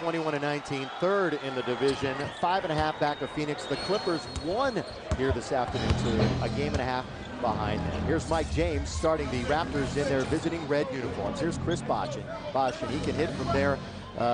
21-19, third in the division, 5.5 back of Phoenix. The Clippers won here this afternoon, so a game and a half behind them. Here's Mike James starting the Raptors in their visiting red uniforms. Here's Chris Bosh, and he can hit from there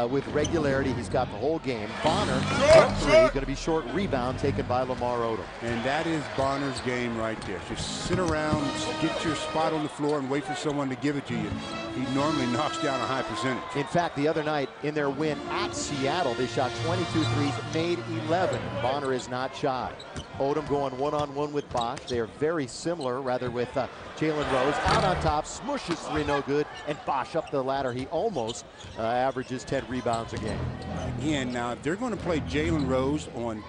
with regularity. He's got the whole game. Bonner, from three, going to be short rebound taken by Lamar Odom. And that is Bonner's game right there. Just sit around, get your spot on the floor, and wait for someone to give it to you. He normally knocks down a high percentage. In fact, the other night in their win at Seattle, they shot 22 threes, made 11. Bonner is not shy. Odom going one-on-one with Bosh. They are very similar, rather, with Jalen Rose out on top, smushes three, no good, and Bosh up the ladder. He almost averages 10 rebounds a game. Again, now if they're going to play Jalen Rose on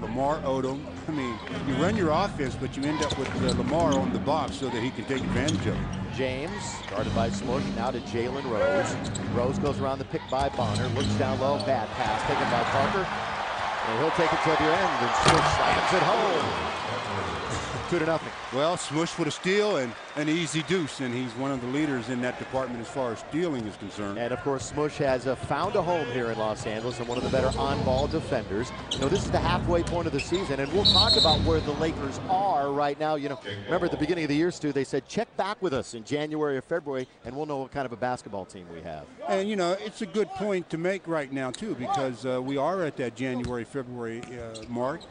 Lamar Odom, I mean, you run your offense, but you end up with Lamar on the box so that he can take advantage of it. James, guarded by Smush, now to Jalen Rose. Rose goes around the pick by Bonner, looks down low, bad pass taken by Parker. And he'll take it to the end, and Smush slams it home. 2-0. Well, Smush with a steal and an easy deuce, and he's one of the leaders in that department as far as stealing is concerned. And of course, Smush has found a home here in Los Angeles and one of the better on-ball defenders. You know, this is the halfway point of the season, and we'll talk about where the Lakers are right now. You know, remember at the beginning of the year, Stu, they said check back with us in January or February, and we'll know what kind of a basketball team we have. And you know, it's a good point to make right now too, because we are at that January, February mark.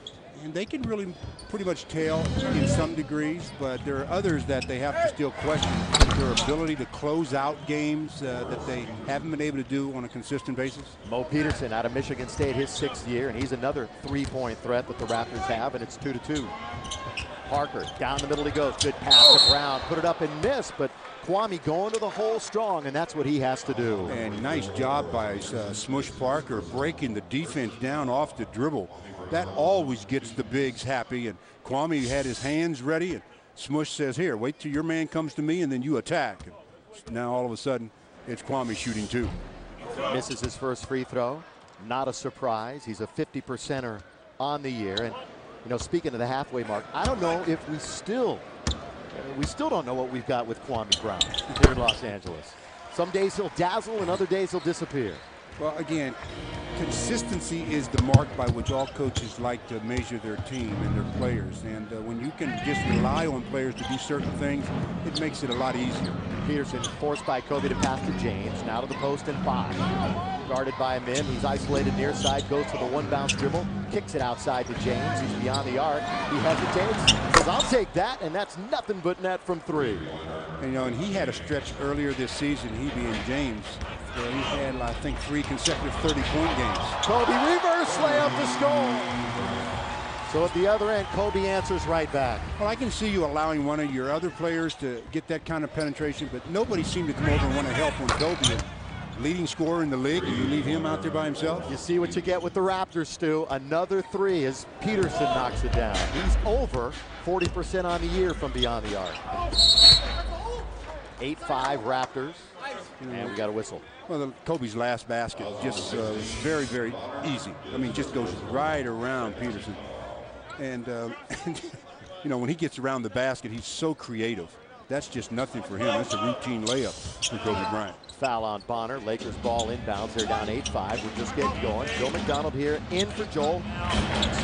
And they can really pretty much tell in some degrees, but there are others that they have to still question their ability to close out games that they haven't been able to do on a consistent basis. Mo Peterson out of Michigan State, his 6th year, and he's another three-point threat that the Raptors have, and it's 2-2. Parker, down the middle he goes. Good pass to Brown, put it up and miss, but Kwame going to the hole strong, and that's what he has to do. And nice job by Smush Parker breaking the defense down off the dribble. That always gets the bigs happy, and Kwame had his hands ready, and Smush says, here, wait till your man comes to me, and then you attack. And now all of a sudden, it's Kwame shooting two. Misses his first free throw. Not a surprise. He's a 50%er on the year. And, you know, speaking of the halfway mark, I don't know if we still don't know what we've got with Kwame Brown here in Los Angeles. Some days he'll dazzle, and other days he'll disappear. Well, again, consistency is the mark by which all coaches like to measure their team and their players. And when you can just rely on players to do certain things, it makes it a lot easier. Peterson forced by Kobe to pass to James. Now to the post and Bosh. Guarded by Mim. He's isolated near side, goes to the one-bounce dribble, kicks it outside to James. He's beyond the arc. He hesitates, says, I'll take that, and that's nothing but net from three. And, you know, and he had a stretch earlier this season, he being James, where he had, I think, 3 consecutive 30-point games. Kobe reverse layup to score. So at the other end, Kobe answers right back. Well, I can see you allowing one of your other players to get that kind of penetration, but nobody seemed to come over and want to help when Kobe, leading scorer in the league, and you leave him out there by himself. You see what you get with the Raptors, Stu. Another three as Peterson knocks it down. He's over 40% on the year from beyond the arc. 8-5 Raptors, and we got a whistle. Well, Kobe's last basket just very, very easy. I mean, just goes right around Peterson. And, you know, when he gets around the basket, he's so creative. That's just nothing for him. That's a routine layup for Kobe Bryant. Foul on Bonner. Lakers ball inbounds. They're down 8-5. We're just getting going. Joe McDonald here in for Joel.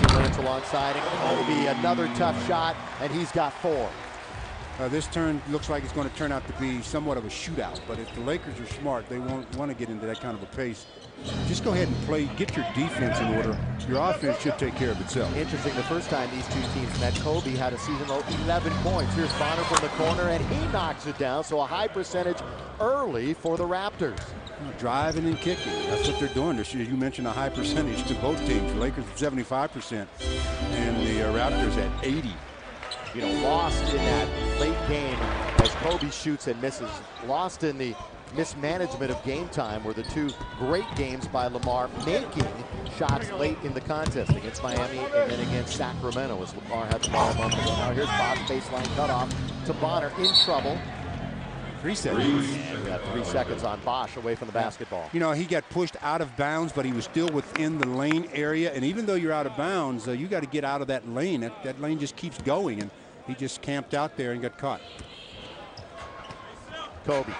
2 minutes alongside him. Kobe, another tough shot, and he's got 4. This turn looks like it's going to turn out to be somewhat of a shootout, but if the Lakers are smart, they won't want to get into that kind of a pace. Just go ahead and play, get your defense in order. Your offense should take care of itself. Interesting, the first time these two teams met, Kobe had a season-low 11 points. Here's Bonner from the corner, and he knocks it down, so a high percentage early for the Raptors. Driving and kicking, that's what they're doing this year. You mentioned a high percentage to both teams. The Lakers at 75%, and the Raptors at 80%. You know, lost in that late game as Kobe shoots and misses. Lost in the mismanagement of game time were the two great games by Lamar, making shots late in the contest against Miami and then against Sacramento as Lamar had the ball a moment ago. Now here's Bosh, baseline cutoff to Bonner, in trouble. 3 seconds. We got 3 seconds on Bosh away from the basketball. You know, he got pushed out of bounds, but he was still within the lane area. And even though you're out of bounds, you got to get out of that lane. That lane just keeps going. And he just camped out there and got caught. Kobe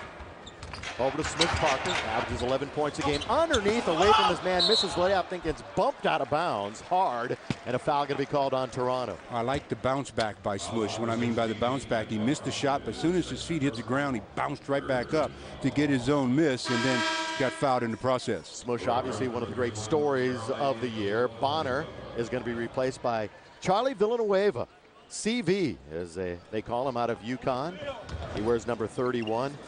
Over to Smith Parker, averages 11 points a game. Underneath, away from his man, misses layup, think it's bumped out of bounds hard, and a foul going to be called on Toronto. I like the bounce back by Smush. What I mean by the bounce back, he missed the shot, but as soon as his feet hit the ground, he bounced right back up to get his own miss, and then got fouled in the process. Smush, obviously one of the great stories of the year. Bonner is going to be replaced by Charlie Villanueva. CV, as they call him, out of UConn. He wears number 31.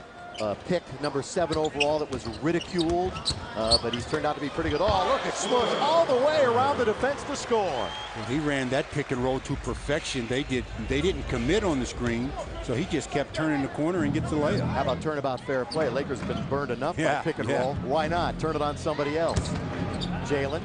Pick number 7 overall that was ridiculed, but he's turned out to be pretty good. Oh, look at Smush all the way around the defense to score. Well, he ran that pick and roll to perfection. They didn't commit on the screen, so he just kept turning the corner and gets the layup. How about turnabout fair play? Lakers have been burned enough by pick and roll. Why not? Turn it on somebody else. Jalen,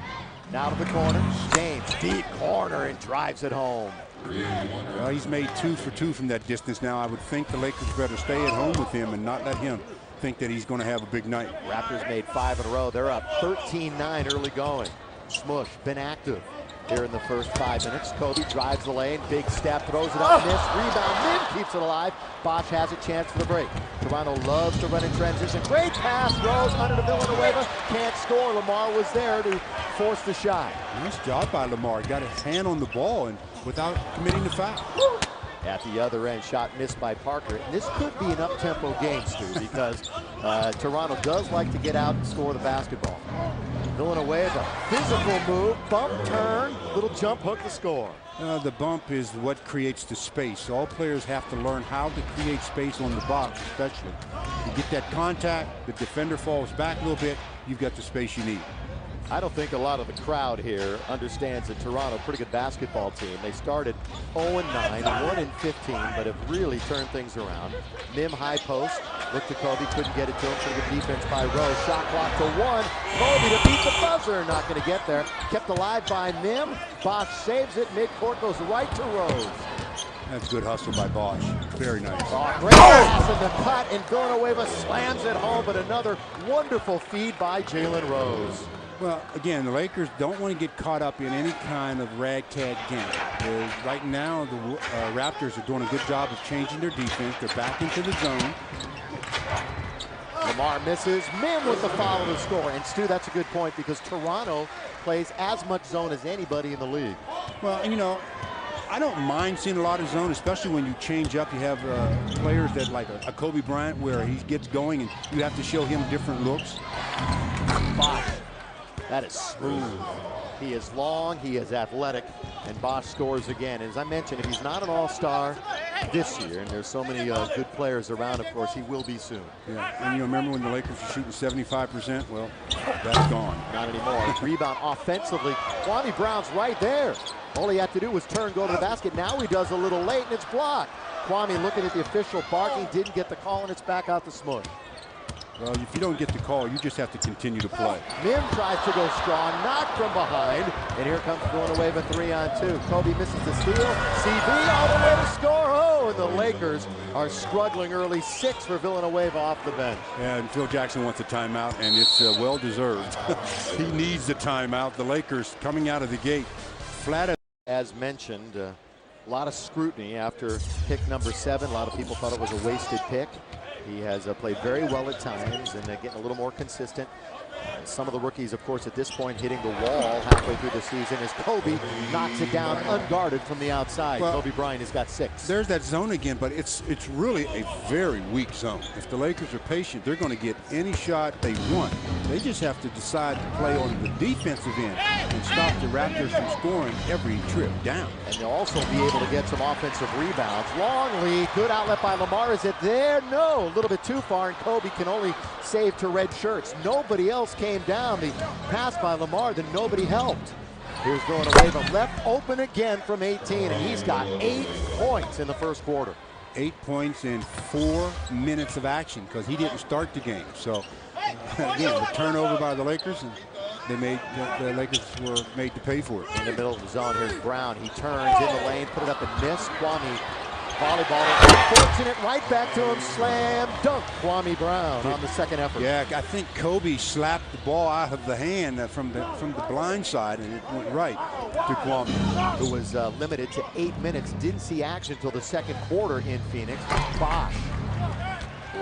now to the corner. James, deep corner, and drives it home. Well, he's made 2 for 2 from that distance now. I would think the Lakers better stay at home with him and not let him think that he's going to have a big night. Raptors made 5 in a row. They're up 13-9 early going. Smush been active here in the first 5 minutes. Kobe drives the lane, big step, throws it up, miss, rebound, Mim keeps it alive. Bosch has a chance for the break. Toronto loves to run in transition. Great pass, Rose under the Villanueva, can't score. Lamar was there to force the shot. Nice job by Lamar. Got his hand on the ball and without committing the foul. At the other end, shot missed by Parker. And this could be an up-tempo game, Stu, because Toronto does like to get out and score the basketball. Villanueva, physical move, bump, turn, little jump hook to score. The bump is what creates the space. All players have to learn how to create space on the box, especially. You get that contact, the defender falls back a little bit, you've got the space you need. I don't think a lot of the crowd here understands that Toronto, pretty good basketball team. They started 0-9, 1-15, but have really turned things around. Mim high post, looked to Kobe, couldn't get it to him. Pretty good defense by Rose. Shot clock to 1. Kobe to beat the buzzer, not going to get there. Kept alive by Mim. Bosch saves it. Midcourt goes right to Rose. That's good hustle by Bosch. Very nice. Oh, great pass in the cut, and Villanueva slams it home, but another wonderful feed by Jalen Rose. Well, again, the Lakers don't want to get caught up in any kind of ragtag game. Right now, the Raptors are doing a good job of changing their defense. They're back into the zone. Lamar misses. Mim with the foul to score. And Stu, that's a good point because Toronto plays as much zone as anybody in the league. Well, you know, I don't mind seeing a lot of zone, especially when you change up. You have players that like a Kobe Bryant where he gets going and you have to show him different looks. Bosch. That is smooth. He is long, he is athletic, and Bosch scores again. As I mentioned, if he's not an all-star this year, and there's so many good players around, of course, he will be soon. Yeah, and you remember when the Lakers were shooting 75%? Well, that's gone. Not anymore. Rebound offensively. Kwame Brown's right there. All he had to do was turn, go to the basket. Now he does a little late, and it's blocked. Kwame looking at the official barking, didn't get the call, and it's back out to Smush. Well, if you don't get the call, you just have to continue to play. Mim tries to go strong, knocked from behind, and here comes Villanueva 3-on-2. Kobe misses the steal. CV all the way to score. Oh, and the Lakers are struggling early. 6 for Villanueva off the bench. Yeah, and Phil Jackson wants a timeout, and it's well-deserved. He needs the timeout. The Lakers coming out of the gate flat. As mentioned, a lot of scrutiny after pick number 7. A lot of people thought it was a wasted pick. He has played very well at times and getting a little more consistent. Some of the rookies, of course, at this point hitting the wall halfway through the season as Kobe knocks it down unguarded from the outside. Well, Kobe Bryant has got 6. There's that zone again, but it's really a very weak zone. If the Lakers are patient, they're going to get any shot they want. They just have to decide to play on the defensive end and stop the Raptors from scoring every trip down. And they'll also be able to get some offensive rebounds. Long lead, good outlet by Lamar. Is it there? No, a little bit too far, and Kobe can only save to red shirts. Nobody else came down. The pass by Lamar, then nobody helped. Here's Villanueva left open again from 18, and he's got 8 points in the first quarter. 8 points in 4 minutes of action because he didn't start the game. So again, the turnover by the Lakers, and the Lakers were made to pay for it. In the middle of the zone, here's Brown. He turns in the lane, put it up and miss. Kwame volleyball, unfortunate, right back to him, slam dunk. Kwame Brown on the second effort. Yeah, I think Kobe slapped the ball out of the hand from the blind side, and it went right to Kwame. Who was limited to 8 minutes, didn't see action until the second quarter in Phoenix. Bosch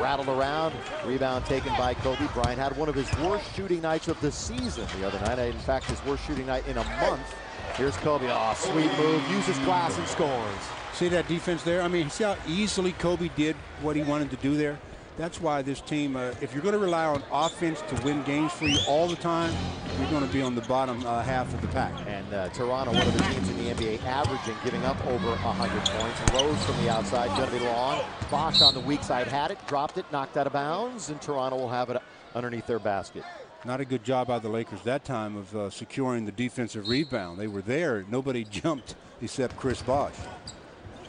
rattled around. Rebound taken by Kobe. Bryant had one of his worst shooting nights of the season the other night. In fact, his worst shooting night in a month. Here's Kobe. Oh, sweet move. Uses glass and scores. See that defense there? I mean, see how easily Kobe did what he wanted to do there? That's why this team, if you're going to rely on offense to win games for you all the time, you're going to be on the bottom half of the pack. And Toronto, one of the teams in the NBA averaging, giving up over 100 points. Rose from the outside, going to be long. Bosch on the weak side had it, dropped it, knocked out of bounds, and Toronto will have it underneath their basket. Not a good job by the Lakers that time of securing the defensive rebound. They were there. Nobody jumped except Chris Bosch.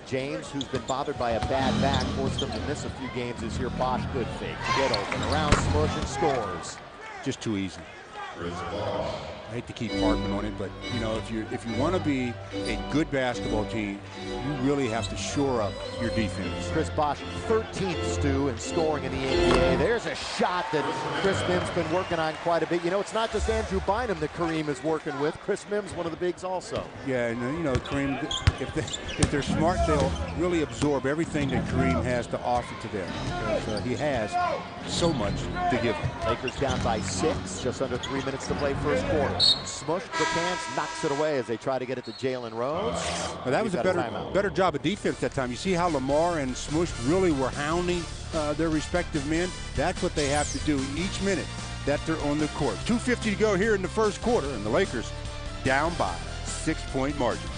James, who's been bothered by a bad back, forced him to miss a few games this year. Bosch, good fake to get open. Around Smush and scores. Just too easy. I hate to keep harping on it, but you know, if you want to be a good basketball team, you really have to shore up your defense. Chris Bosch, 13th, Stu, in scoring in the NBA. There's a shot that Chris Mims been working on quite a bit. You know, it's not just Andrew Bynum that Kareem is working with. Chris Mims, one of the bigs also. Yeah, and you know, Kareem, if they're smart, they'll really absorb everything that Kareem has to offer to them, because he has so much to give them. Lakers down by 6, just under 3 minutes to play first quarter. Smush the chance, knocks it away as they try to get it to Jalen Rose. Well, that was a better job of defense that time. You see how Lamar and Smush really were hounding their respective men? That's what they have to do each minute that they're on the court. 2:50 to go here in the first quarter, and the Lakers down by 6-point margin.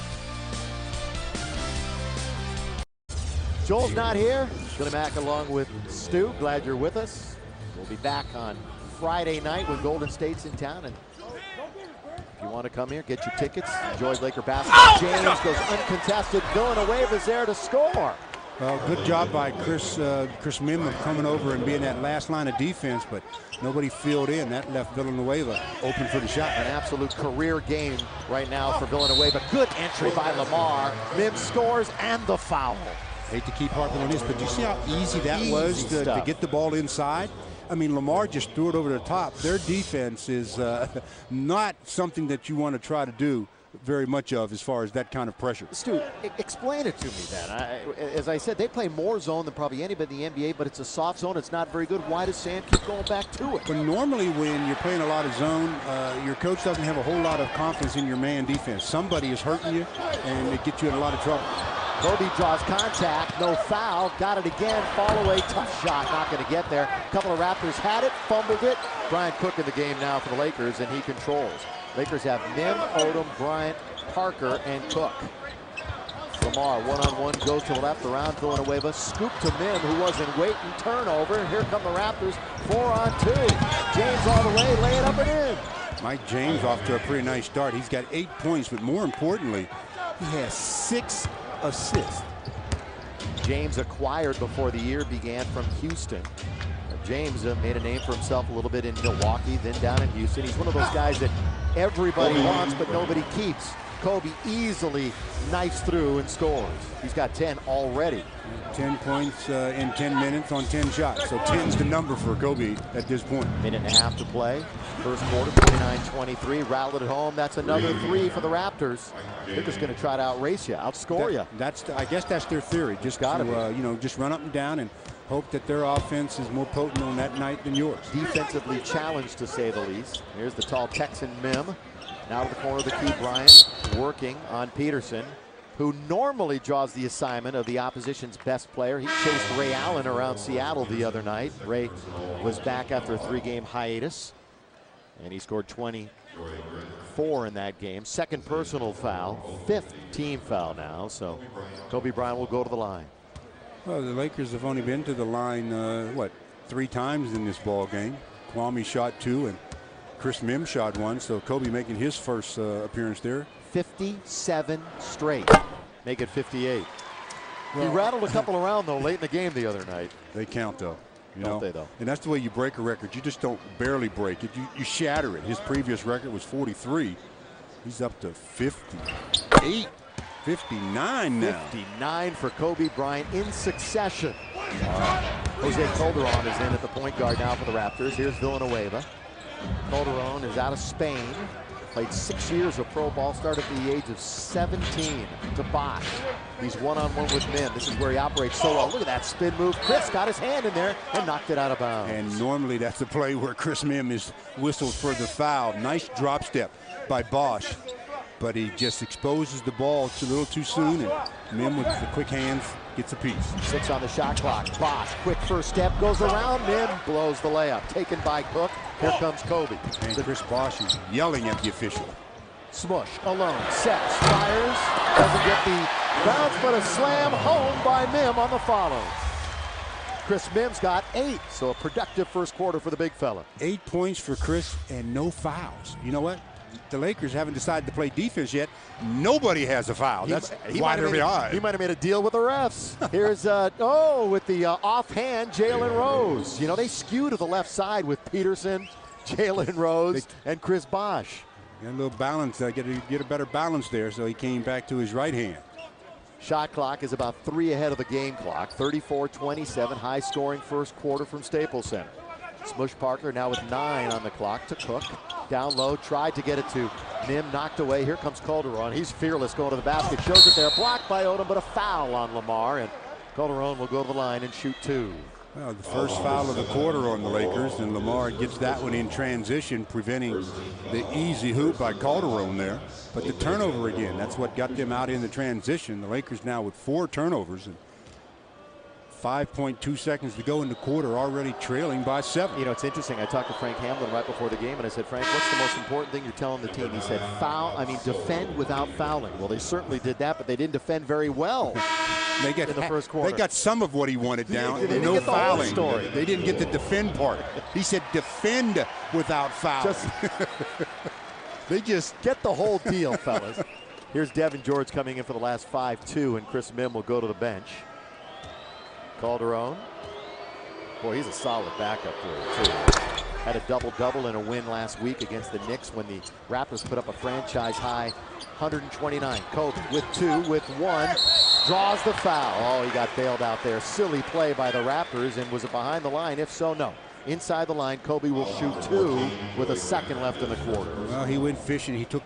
Joel's not here. Billy Mack along with Stu. Glad you're with us. We'll be back on Friday night when Golden State's in town. And if you want to come here, get your tickets. Enjoy Laker basketball. James goes uncontested. Villanueva's there to score. Well, good job by Chris Mims of coming over and being that last line of defense, but nobody filled in. That left Villanueva open for the shot. An absolute career game right now for Villanueva. Good entry by Lamar. Mims scores and the foul. Hate to keep harping on this, but you see how easy that was to get the ball inside? I mean, Lamar just threw it over the top. Their defense is not something that you want to try to do very much of as far as that kind of pressure. Stu, explain it to me then. As I said, they play more zone than probably anybody in the NBA, but it's a soft zone. It's not very good. Why does Sam keep going back to it? But normally when you're playing a lot of zone, your coach doesn't have a whole lot of confidence in your man defense. Somebody is hurting you, and it gets you in a lot of trouble. Kobe draws contact, no foul, got it again, fall away, tough shot, not going to get there. A couple of Raptors had it, fumbled it. Bryant Cook in the game now for the Lakers, and he controls. Lakers have Mim, Odom, Bryant, Parker, and Cook. Lamar, one-on-one, goes to the left around Villanueva, scoop to Mim, who wasn't waiting, turnover, and here come the Raptors, 4-on-2. James all the way, lay it up and in. Mike James off to a pretty nice start. He's got 8 points, but more importantly, he has 6 assists. James acquired before the year began from Houston. James made a name for himself a little bit in Milwaukee, then down in Houston. He's one of those guys that everybody wants but nobody keeps. Kobe easily knifes through and scores. He's got 10 already. 10 points in 10 minutes on 10 shots. So 10's the number for Kobe at this point. Minute and a half to play. First quarter, 29-23. Rattled it home. That's another 3 for the Raptors. They're just going to try to outrace you, outscore you. I guess that's their theory. Just just run up and down and hope that their offense is more potent on that night than yours. Defensively challenged, to say the least. Here's the tall Texan Mim. Now to the corner of the key, Bryant working on Peterson, who normally draws the assignment of the opposition's best player. He chased Ray Allen around Seattle the other night. Ray was back after a 3-game hiatus, and he scored 24 in that game. Second personal foul, 5th team foul now, so Kobe Bryant will go to the line. Well, the Lakers have only been to the line, 3 times in this ball game. Kwame shot 2 and Chris Mims shot 1, so Kobe making his first appearance there. 57 straight. Make it 58. Well, he rattled a couple around, though, late in the game the other night. They count, though. Don't they, though? And that's the way you break a record. You just don't barely break it. You shatter it. His previous record was 43. He's up to 58. 59 now. 59 for Kobe Bryant in succession. Jose Calderon is in at the point guard now for the Raptors. Here's Villanueva. Calderon is out of Spain. Played 6 years of pro ball, started at the age of 17 to Bosch. He's one-on-one with Mim. This is where he operates so well. Look at that spin move. Chris got his hand in there and knocked it out of bounds. And normally that's a play where Chris Mim is whistled for the foul. Nice drop step by Bosch, but he just exposes the ball a little too soon, and Mim with the quick hands gets a piece. 6 on the shot clock. Bosch, quick first step, goes around. Mim blows the layup. Taken by Cook. Here comes Kobe. And Chris Bosch is yelling at the official. Smush, alone, sets, fires. Doesn't get the bounce, but a slam home by Mim on the follow. Chris Mim's got 8, so a productive first quarter for the big fella. 8 points for Chris and no fouls. You know what? The Lakers haven't decided to play defense yet. Nobody has a foul. That's why they're behind. He might have made a deal with the refs. Here's, with the offhand, Jalen Rose. You know, they skew to the left side with Peterson, Jalen Rose, and Chris Bosch. Got a little balance. Get a better balance there, so he came back to his right hand. Shot clock is about 3 ahead of the game clock. 34-27, high-scoring first quarter from Staples Center. Smush Parker now with 9 on the clock to Cook. Down low, tried to get it to Mim, knocked away. Here comes Calderon. He's fearless going to the basket. Shows it there, blocked by Odom, but a foul on Lamar. And Calderon will go to the line and shoot 2. Well, the first foul of the quarter on the Lakers, and Lamar gets that one in transition, preventing the easy hoop by Calderon there. But the turnover again, that's what got them out in the transition. The Lakers now with 4 turnovers. And 5.2 seconds to go in the quarter, already trailing by 7. You know, it's interesting. I talked to Frank Hamlin right before the game, and I said, Frank, what's the most important thing you're telling the team? He said, defend without fouling. Well, they certainly did that, but they didn't defend very well in the first quarter. They got some of what he wanted down. They didn't no get the fouling. whole story. They didn't get the defend part. He said defend without fouling. They just get the whole deal, fellas. Here's Devin George coming in for the last 5-2, and Chris Mim will go to the bench. Calderon. Boy, he's a solid backup for him, too. Had a double-double in a win last week against the Knicks when the Raptors put up a franchise-high 129. Kobe with 2, with 1. Draws the foul. Oh, he got bailed out there. Silly play by the Raptors, and was it behind the line? If so, no. Inside the line, Kobe will shoot 2 with a second left in the quarter. Well, he went fishing. They took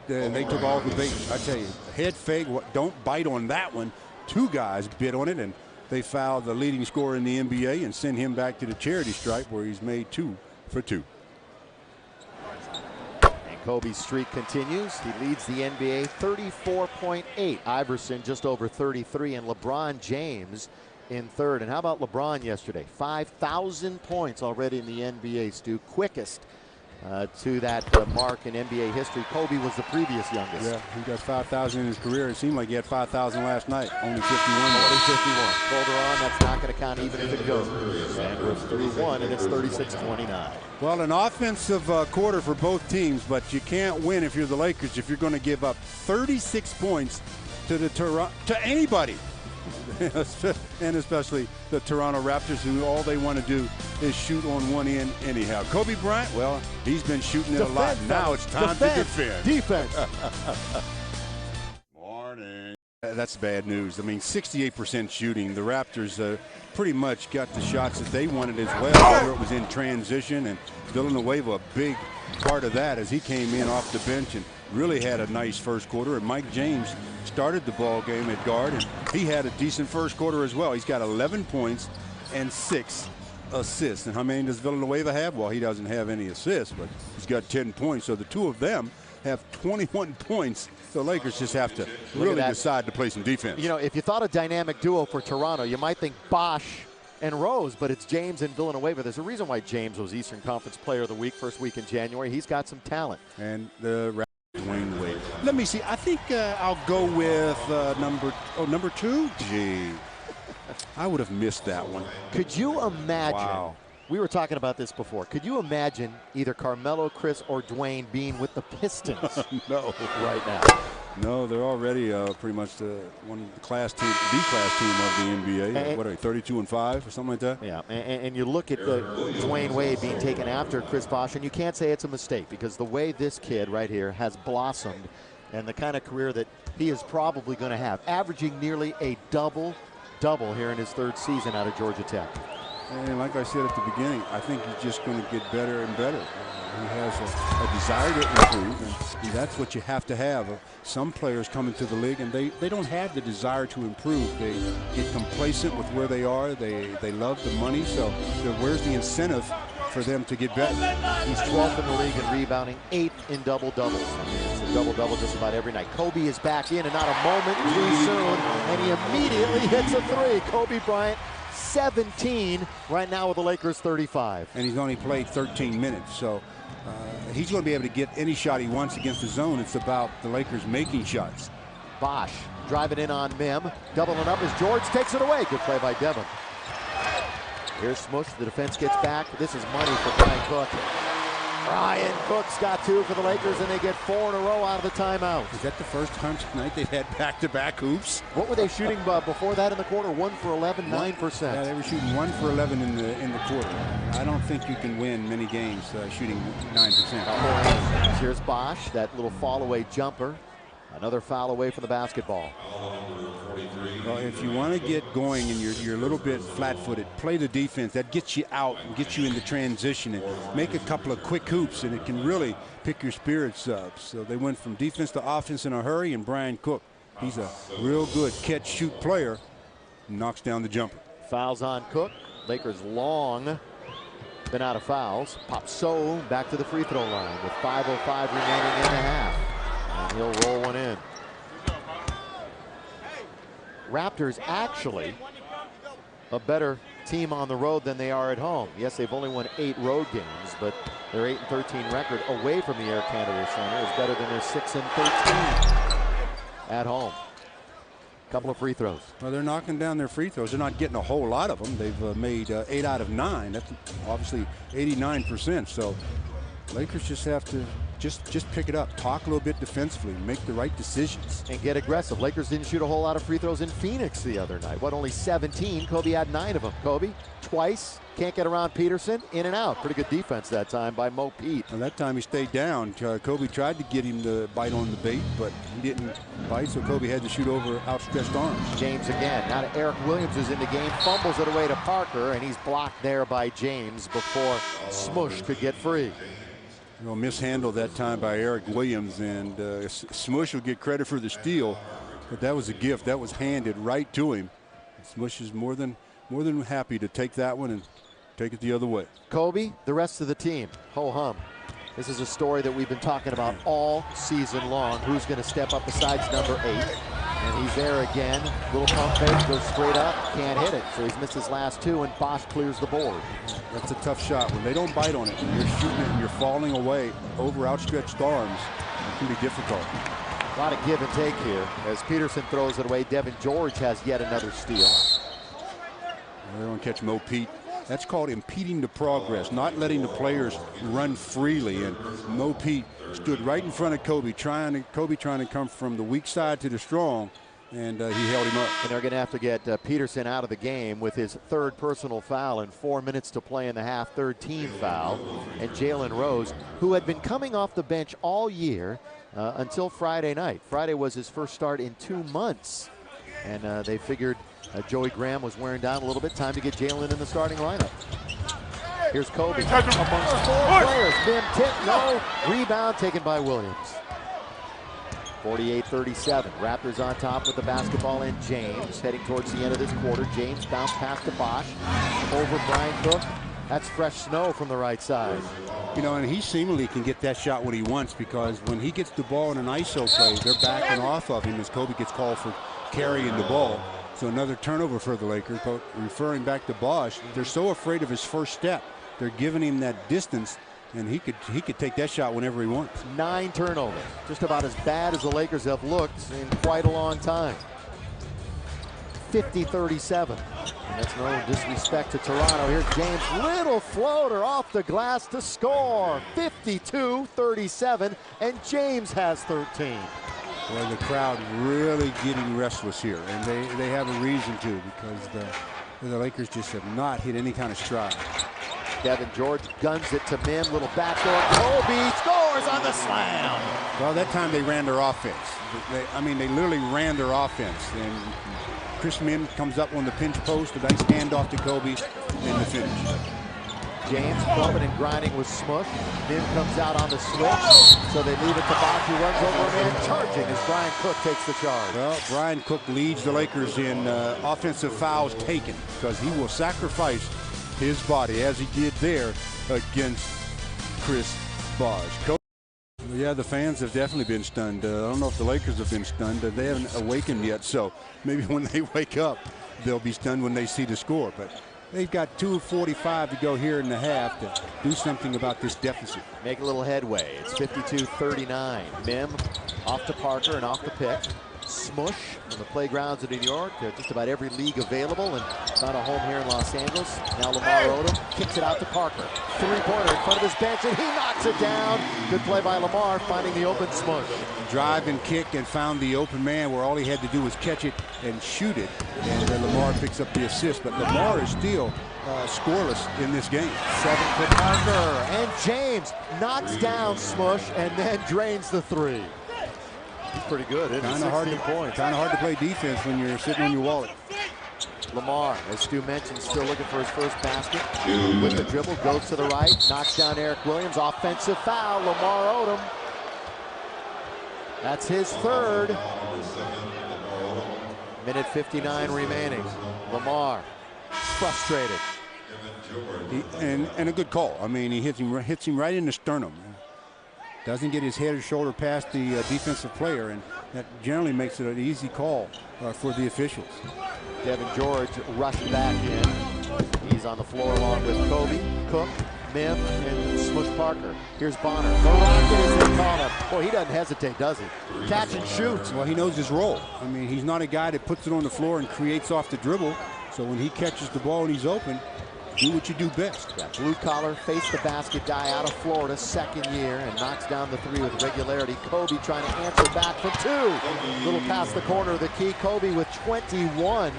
all the bait. I tell you, head fake. Don't bite on that one. 2 guys bit on it, and they fouled the leading scorer in the NBA and sent him back to the charity stripe, where he's made 2 for 2. And Kobe's streak continues. He leads the NBA 34.8. Iverson just over 33, and LeBron James in 3rd. And how about LeBron yesterday? 5,000 points already in the NBA, Stu. Quickest to that mark in NBA history. Kobe was the previous youngest. Yeah, he got 5,000 in his career. It seemed like he had 5,000 last night. Only 51. Only 51. Calderon, that's not going to count even if it goes. Sanders 3-1, and it's 36-29. Well, an offensive quarter for both teams, but you can't win if you're the Lakers if you're going to give up 36 points to anybody. And especially the Toronto Raptors, who all they want to do is shoot on one end anyhow. Kobe Bryant, well, he's been shooting it a lot. Now it's time to defend. Defense. Morning. That's bad news. I mean, 68% shooting. The Raptors pretty much got the shots that they wanted as well, whether it was in transition. And Villanueva, a big part of that, as he came in off the bench and really had a nice first quarter. And Mike James started the ball game at guard, and he had a decent first quarter as well. He's got 11 points and 6 assists. And how many does Villanueva have? Well, he doesn't have any assists, but he's got 10 points. So the 2 of them have 21 points. The Lakers just have to really decide to play some defense. You know, if you thought a dynamic duo for Toronto, you might think Bosch and Rose, but it's James and Villanueva. There's a reason why James was Eastern Conference Player of the Week, first week in January. He's got some talent. And the Dwayne Wade. Let me see. I think I'll go with number 2. Gee, I would have missed that one. Could you imagine? Wow. We were talking about this before. Could you imagine either Carmelo, Chris, or Dwayne being with the Pistons? No, right now. No, they're already pretty much the class team of the NBA. What are they, 32-5 or something like that? Yeah, and you look at Dwayne Wade being taken after Chris Bosh, and you can't say it's a mistake, because the way this kid right here has blossomed and the kind of career that he is probably going to have, averaging nearly a double-double here in his 3rd season out of Georgia Tech. And like I said at the beginning, I think he's just going to get better and better. He has a desire to improve, and he that's what you have to have. Some players come into the league and they don't have the desire to improve. They get complacent with where they are. They love the money. So where's the incentive for them to get better? He's 12th in the league in rebounding, 8th in double-doubles. It's a double-double just about every night. Kobe is back in, and not a moment too soon, and he immediately hits a three. Kobe Bryant, 17 right now with the Lakers 35. And he's only played 13 minutes, so he's going to be able to get any shot he wants against the zone. It's about the Lakers making shots. Bosh driving in on Mim, doubling up as George takes it away. Good play by Devin. Here's Smush. The defense gets back. This is money for Bryant Cook. Bryant Cook's got 2 for the Lakers, and they get 4 in a row out of the timeout. Is that the first time tonight they've had back-to-back hoops? What were they shooting before that in the quarter? 1 for 11, 9%. Yeah, they were shooting 1 for 11 in the quarter. I don't think you can win many games shooting 9%. Here's Bosh, that little fall-away jumper. Another foul away from the basketball. Well, if you want to get going and you're a little bit flat-footed, play the defense. That gets you out and gets you into transition and make a couple of quick hoops, and it can really pick your spirits up. So they went from defense to offense in a hurry, and Bryant Cook, he's a real good catch-shoot player, knocks down the jumper. Fouls on Cook. Lakers long been out of fouls. Popso back to the free throw line with 5:05 remaining in the half. And he'll roll one in. Raptors actually a better team on the road than they are at home. Yes, they've only won 8 road games, but their 8-13 record away from the Air Canada Center is better than their 6-13 at home. Couple of free throws. Well, they're knocking down their free throws. They're not getting a whole lot of them. They've made 8 out of 9. That's obviously 89%. So Lakers just have to just pick it up, talk a little bit defensively, make the right decisions, and get aggressive. Lakers didn't shoot a whole lot of free throws in Phoenix the other night. What, only 17? Kobe had 9 of them. Kobe twice, can't get around Peterson, in and out. Pretty good defense that time by Mo Pete. And that time he stayed down. Kobe tried to get him to bite on the bait, but he didn't bite, so Kobe had to shoot over outstretched arms. James again. Now to Eric Williams, is in the game, fumbles it away to Parker, and he's blocked there by James before Smush could get free. You know, mishandled that time by Eric Williams, and Smush will get credit for the steal, but that was a gift. That was handed right to him. Smush is more than happy to take that one and take it the other way. Kobe, the rest of the team, ho-hum. This is a story that we've been talking about all season long. Who's going to step up besides number 8? And he's there again. Little pump fake, goes straight up, can't hit it. So he's missed his last 2, and Bosh clears the board. That's a tough shot. When they don't bite on it, when you're shooting it and you're falling away over outstretched arms, it can be difficult. A lot of give and take here as Peterson throws it away. Devin George has yet another steal. They don't catch Mo Pete. That's called impeding the progress, not letting the players run freely. And Mo Pete stood right in front of Kobe trying to come from the weak side to the strong, and he held him up. And they're going to have to get Peterson out of the game with his 3rd personal foul and 4 minutes to play in the half, 3rd team foul. And Jalen Rose, who had been coming off the bench all year until Friday night. Friday was his first start in 2 months, and they figured Joey Graham was wearing down a little bit. Time to get Jalen in the starting lineup. Here's Kobe amongst 4 players. Bim tip, no. Rebound taken by Williams. 48-37. Raptors on top with the basketball, and James heading towards the end of this quarter. James bounce pass to Bosh over Bryant Cook. That's fresh snow from the right side. You know, and he seemingly can get that shot when he wants, because when he gets the ball in an ISO play, they're backing off of him as Kobe gets called for carrying the ball. So another turnover for the Lakers. But referring back to Bosh, they're so afraid of his first step. They're giving him that distance, and he could take that shot whenever he wants. 9 turnovers, just about as bad as the Lakers have looked in quite a long time. 50-37. And that's no disrespect to Toronto. Here's James, little floater off the glass to score. 52-37, and James has 13. Well, the crowd really getting restless here, and they have a reason to, because the Lakers just have not hit any kind of stride. Devin George guns it to Mim, little backdoor. Kobe scores on the slam. Well, that time they ran their offense. They literally ran their offense. And Chris Mim comes up on the pinch post, a nice handoff to Kobe, and the finish. James bumping and grinding with Smush. Mim comes out on the switch, so they leave it to Bosch, who runs over a man charging as Bryant Cook takes the charge. Well, Bryant Cook leads the Lakers in offensive fouls taken because he will sacrifice his body as he did there against Chris Bosh. Yeah, the fans have definitely been stunned. I don't know if the Lakers have been stunned. They haven't awakened yet, so maybe when they wake up, they'll be stunned when they see the score. But they've got 2:45 to go here in the half to do something about this deficit. Make a little headway. It's 52-39. Mim off to Parker and off the pick. Smush from the playgrounds of New York. Just about every league available and found a home here in Los Angeles. Now Lamar Odom kicks it out to Parker. Three-pointer in front of his bench, and he knocks it down. Good play by Lamar, finding the open Smush. Drive and kick and found the open man where all he had to do was catch it and shoot it. And then Lamar picks up the assist. But Lamar is still scoreless in this game. 7 for Parker. And James knocks down Smush and then drains the three. He's pretty good, isn't he? Kind of hard to play defense when you're sitting on your wallet. Lamar, as Stu mentioned, still looking for his first basket. With the dribble, goes to the right, knocks down Eric Williams. Offensive foul, Lamar Odom. That's his third. Minute 59 remaining. Lamar, frustrated. And a good call. I mean, he hits him right in the sternum. Doesn't get his head or shoulder past the defensive player, and that generally makes it an easy call for the officials. Devin George rushed back in. He's on the floor along with Kobe, Cook, Mim, and Smush Parker. Here's Bonner. The Rocket is the call-up. Boy, he doesn't hesitate, does he? Catch and shoot. Well, he knows his role. I mean, he's not a guy that puts it on the floor and creates off the dribble. So when he catches the ball and he's open, do what you do best. Yeah, blue collar, face the basket guy out of Florida, second year, and knocks down the three with regularity. Kobe trying to answer back from two. Little past the corner of the key. Kobe with 21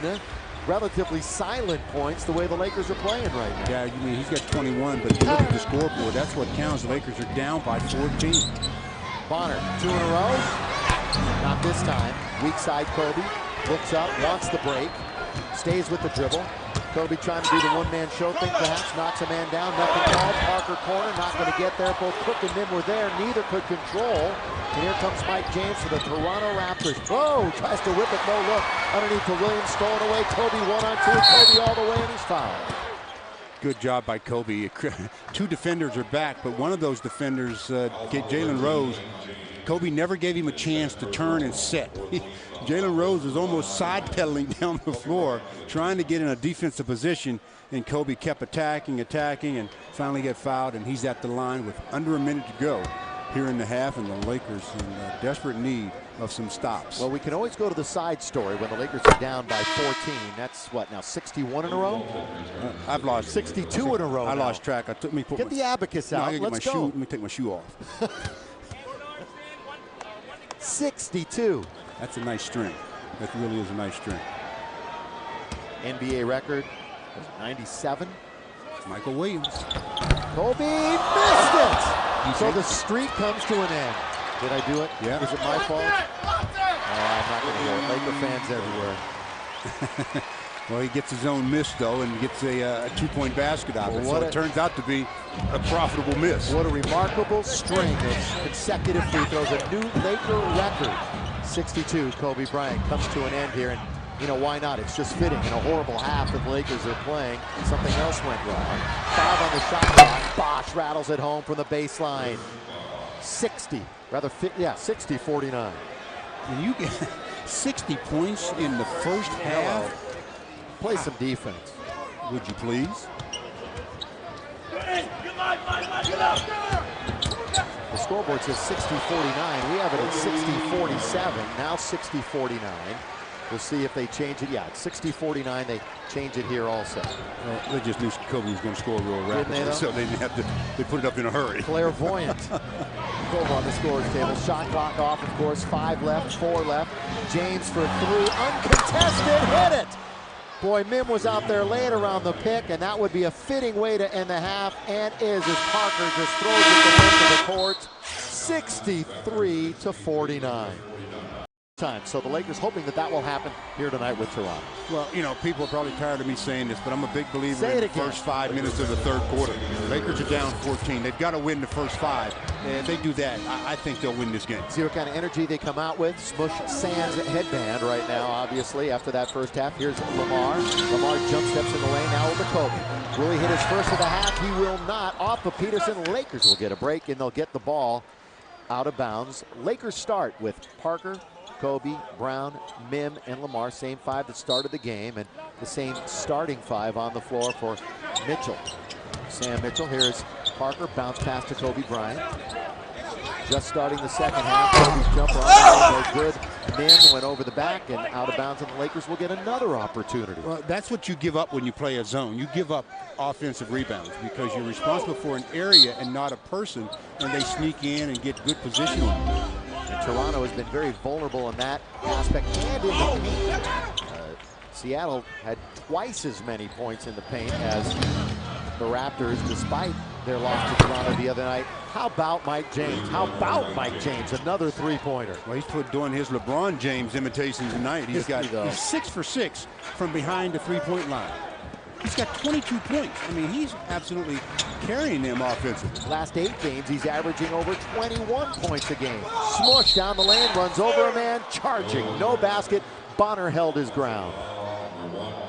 relatively silent points the way the Lakers are playing right now. Yeah, you mean he's got 21, but if you look at the scoreboard, that's what counts. The Lakers are down by 14. Bonner, 2 in a row. Not this time. Weak side Kobe. Looks up, wants the break. Stays with the dribble. Kobe trying to do the one-man show thing, perhaps knocks a man down. Nothing called. Parker corner, not going to get there. Both Cook and Mim were there. Neither could control. And here comes Mike James for the Toronto Raptors. Whoa, tries to whip it, no look. Underneath to Williams, stolen away. Kobe 1-on-2. Kobe all the way, and he's fouled. Good job by Kobe. Two defenders are back, but one of those defenders, Jalen Rose, Kobe never gave him a chance to turn and set. Jalen Rose was almost side-pedaling down the floor, trying to get in a defensive position, and Kobe kept attacking, and finally got fouled, and he's at the line with under a minute to go here in the half, and the Lakers in desperate need of some stops. Well, we can always go to the side story when the Lakers are down by 14. That's what now, 61 in a row? I've lost 62 in a row. I now. lost track. Get the abacus out. Let's go. Let me take my shoe off. 62. That's a nice string. That really is a nice string. NBA record was 97. Michael Williams. Kobe missed it. So the streak comes to an end. Did I do it? Yeah. Is it my fault? I'm not going to do it. Laker fans everywhere. Well, he gets his own miss, though, and gets a two-point basket out of it. So it turns out to be a profitable miss. What a remarkable string of consecutive free throws. A new Laker record. 62, Kobe Bryant comes to an end here. And, you know, why not? It's just fitting. In a horrible half that the Lakers are playing, something else went wrong. 5 on the shot clock. Bosh rattles it home from the baseline. 60-49. When you get 60 points in the first half, play some defense. Would you please? The scoreboard says 60-49. We have it at 60-47. Now 60-49. We'll see if they change it. Yeah, it's 60-49. They change it here also. Well, they just knew Kobe was going to score real rapidly, so they didn't have to. They put it up in a hurry. Clairvoyant. Over on the scores table. Shot clock off, of course. 5 left, 4 left. James for 3. Uncontested. Hit it. Boy, Mim was out there laying around the pick, and that would be a fitting way to end the half, and is as Parker just throws it to the length of the court. 63-49. time. So the Lakers hoping that will happen here tonight with Toronto. Well, you know, people are probably tired of me saying this, but I'm a big believer in the again. first 5 minutes of the third quarter. Lakers are down 14. They've got to win the first 5. And if they do that, I think they'll win this game. See what kind of energy they come out with. Smush Sands headband right now, obviously, after that first half. Here's Lamar. Lamar jump steps in the lane now over Kobe. Will he hit his first of the half? He will not. Off of Peterson. Lakers will get a break, and they'll get the ball out of bounds. Lakers start with Parker, Kobe, Brown, Mim, and Lamar. Same 5 that started the game, and the same starting 5 on the floor for Mitchell. Sam Mitchell. Here's Parker. Bounce pass to Kobe Bryant. Just starting the second half. Kobe's jumper on no good. Mim went over the back and out of bounds, and the Lakers will get another opportunity. Well, that's what you give up when you play a zone. You give up offensive rebounds because you're responsible for an area and not a person, and they sneak in and get good position on you. And Toronto has been very vulnerable in that aspect and in the paint. Seattle had twice as many points in the paint as the Raptors, despite their loss to Toronto the other night. How about Mike James? How about Mike James? Another three-pointer. Well, he's doing his LeBron James imitation tonight. He's 6 for 6 from behind the three-point line. He's got 22 points. I mean, he's absolutely carrying them offensively. Last 8 games, he's averaging over 21 points a game. Smush down the lane, runs over a man, charging. No basket. Bonner held his ground.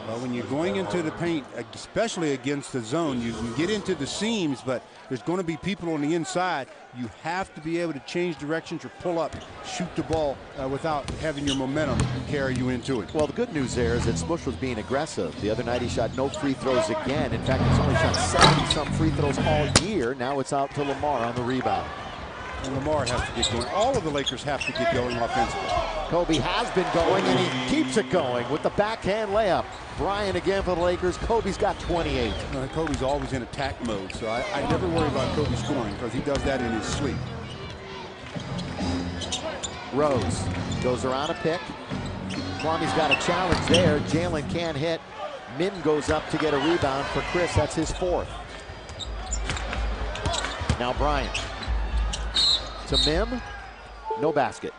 Well, when you're going into the paint, especially against the zone, you can get into the seams, but there's going to be people on the inside. You have to be able to change directions or pull up, shoot the ball without having your momentum carry you into it. Well, the good news there is that Smush was being aggressive. The other night he shot no free throws again. In fact, he's only shot 70-some free throws all year. Now it's out to Lamar on the rebound. And Lamar has to get going. All of the Lakers have to get going offensively. Kobe has been going, and he keeps it going with the backhand layup. Bryant again for the Lakers. Kobe's got 28. Kobe's always in attack mode, so I never worry about Kobe scoring because he does that in his sleep. Rose goes around a pick. Kwame's got a challenge there. Jalen can't hit. Min goes up to get a rebound for Chris. That's his 4th. Now Bryant. To Mim, no basket.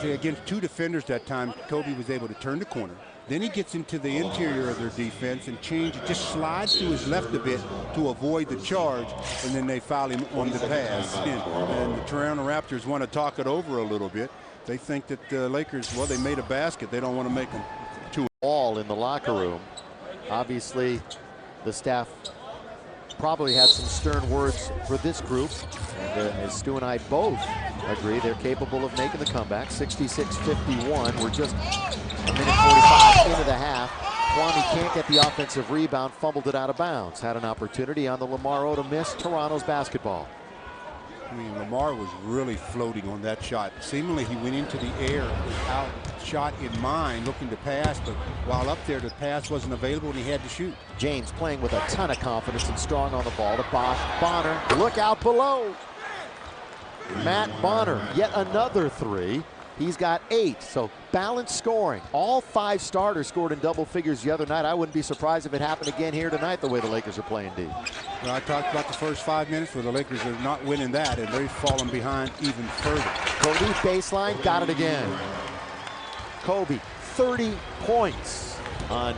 Against 2 defenders that time, Kobe was able to turn the corner. Then he gets into the interior of their defense and just slides to his left a bit to avoid the charge, and then they foul him on the pass. And the Toronto Raptors want to talk it over a little bit. They think that the Lakers, well, they made a basket. They don't want to make them two. All in the locker room. Obviously, the staff probably had some stern words for this group, and as Stu and I both agree, they're capable of making the comeback. 66-51. We're just a minute 45 into the half. Kwame can't get the offensive rebound, fumbled it out of bounds. Had an opportunity on the Lamar Odom miss. Toronto's basketball. I mean, Lamar was really floating on that shot. Seemingly he went into the air without shot in mind, looking to pass, but while up there, the pass wasn't available and he had to shoot. James playing with a ton of confidence and strong on the ball to Bosch. Bonner, look out below. Matt Bonner, yet another 3. He's got 8, so balanced scoring. All 5 starters scored in double figures the other night. I wouldn't be surprised if it happened again here tonight, the way the Lakers are playing deep. Well, I talked about the first 5 minutes where the Lakers are not winning that, and they've fallen behind even further. Kobe, baseline, got it again. Kobe, 30 points on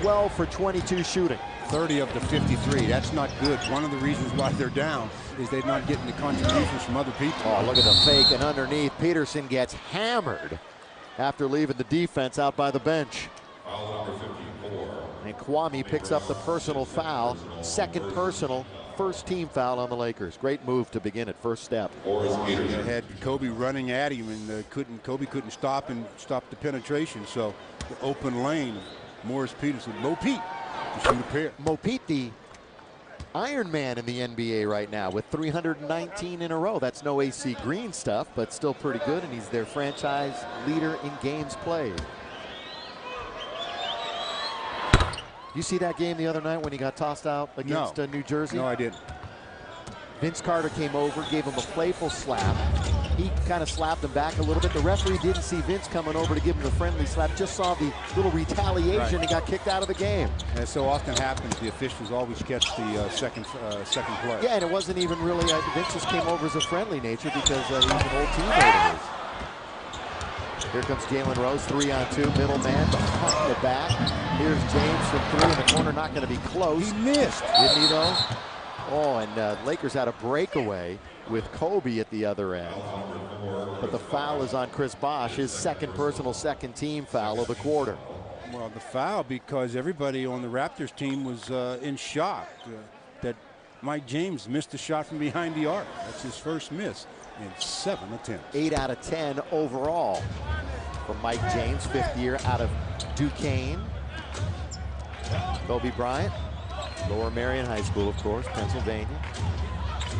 12 for 22 shooting. 30 of the 53. That's not good. One of the reasons why they're down is they're not getting the contributions from other people. Oh, look at the fake, and underneath, Peterson gets hammered after leaving the defense out by the bench. And Kwame picks up the personal foul, 2nd personal, 1st team foul on the Lakers. Great move to begin at first step. They had Kobe running at him, and Kobe couldn't stop the penetration. So the open lane, Morris Peterson, Mo Pete to shoot a pair. Mo Pete, the Iron Man in the NBA right now with 319 in a row. That's no AC Green stuff, but still pretty good, and he's their franchise leader in games played. You see that game the other night when he got tossed out against New Jersey? No, I didn't. Vince Carter came over, gave him a playful slap. He kind of slapped him back a little bit. The referee didn't see Vince coming over to give him the friendly slap, just saw the little retaliation and got kicked out of the game. As so often happens, the officials always catch the second play. Yeah, and it wasn't even really, Vince just came over as a friendly nature because he's an old teammate of his. Here comes Jalen Rose, 3-on-2, middle man behind the back. Here's James from 3 in the corner, not going to be close. He missed. Didn't he though? Oh, and Lakers had a breakaway with Kobe at the other end. But the foul is on Chris Bosh, his second personal, second team foul of the quarter. Well, the foul because everybody on the Raptors team was in shock that Mike James missed a shot from behind the arc. That's his first miss in 7 attempts. 8 out of 10 overall from Mike James, 5th year out of Duquesne. Kobe Bryant, Lower Marion High School, of course, Pennsylvania.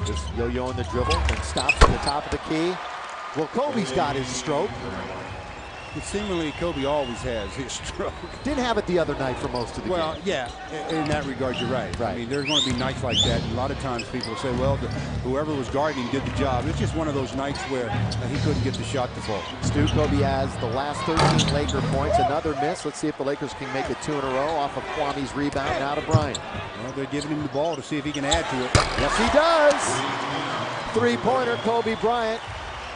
Just yo-yoing the dribble and stops at the top of the key. Well, Kobe's got his stroke. But seemingly Kobe always has his stroke. Didn't have it the other night for most of the game. Well, yeah, in that regard, you're right. I mean, there's going to be nights like that. And a lot of times people say, well, whoever was guarding did the job. It's just one of those nights where he couldn't get the shot to fall. Stu, Kobe has the last 13 Laker points. Another miss. Let's see if the Lakers can make it 2 in a row off of Kwame's rebound. Now to Bryant. Well, they're giving him the ball to see if he can add to it. Yes, he does. Three-pointer, Kobe Bryant.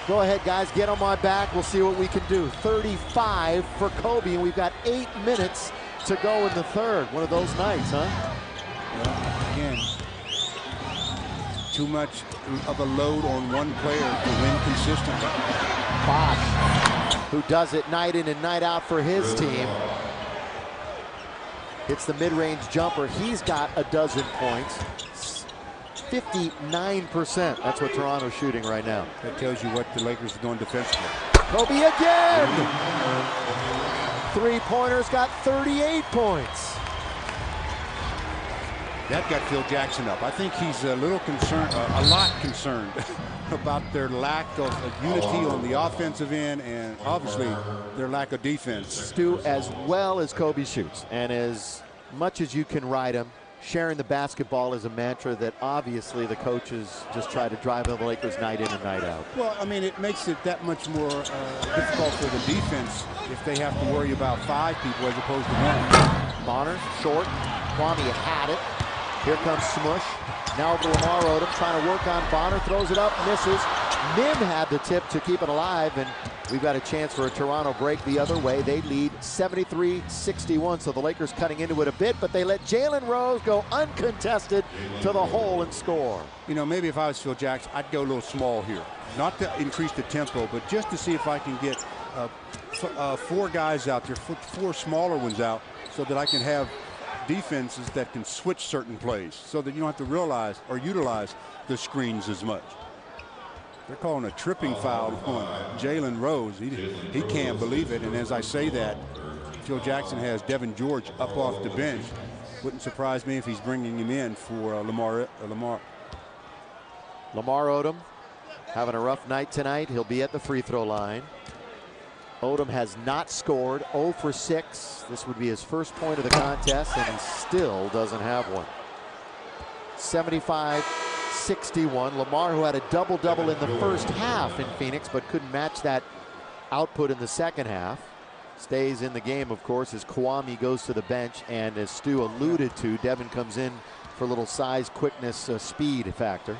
Go ahead, guys, get on my back. We'll see what we can do. 35 for Kobe, and we've got 8 minutes to go in the third. One of those nights, huh? Well, again, too much of a load on one player to win consistently. Bosh, who does it night in and night out for his team. Hits the mid-range jumper. He's got a dozen points. 59%. That's what Toronto's shooting right now. That tells you what the Lakers are doing defensively. Kobe again! Three-pointers got 38 points. That got Phil Jackson up. I think he's a little concerned, a lot concerned about their lack of unity on the offensive end and obviously their lack of defense. Stu, as well as Kobe shoots and as much as you can ride him, sharing the basketball is a mantra that obviously the coaches just try to drive the Lakers night in and night out. Well, I mean, it makes it that much more difficult for the defense if they have to worry about 5 people as opposed to 1. Bonner, short. Kwame had it. Here comes Smush. Now over to Lamar Odom, trying to work on Bonner. Throws it up, misses. Nim had the tip to keep it alive, and we've got a chance for a Toronto break the other way. They lead 73-61, so the Lakers cutting into it a bit, but they let Jalen Rose go uncontested to the hole and score. You know, maybe if I was Phil Jackson, I'd go a little small here. Not to increase the tempo, but just to see if I can get 4 guys out there, 4 smaller ones out, so that I can have defenses that can switch certain plays, so that you don't have to realize or utilize the screens as much. They're calling a tripping foul on Jalen Rose. He can't believe it. And as I say that, Phil Jackson has Devin George up off the bench. Wouldn't surprise me if he's bringing him in for Lamar Odom having a rough night tonight. He'll be at the free throw line. Odom has not scored, 0 for 6. This would be his first point of the contest, and he still doesn't have one. 75-61. Lamar, who had a double-double in the first half in Phoenix, but couldn't match that output in the second half. Stays in the game, of course, as Kwame goes to the bench, and as Stu alluded to, Devin comes in for a little size, quickness, speed factor.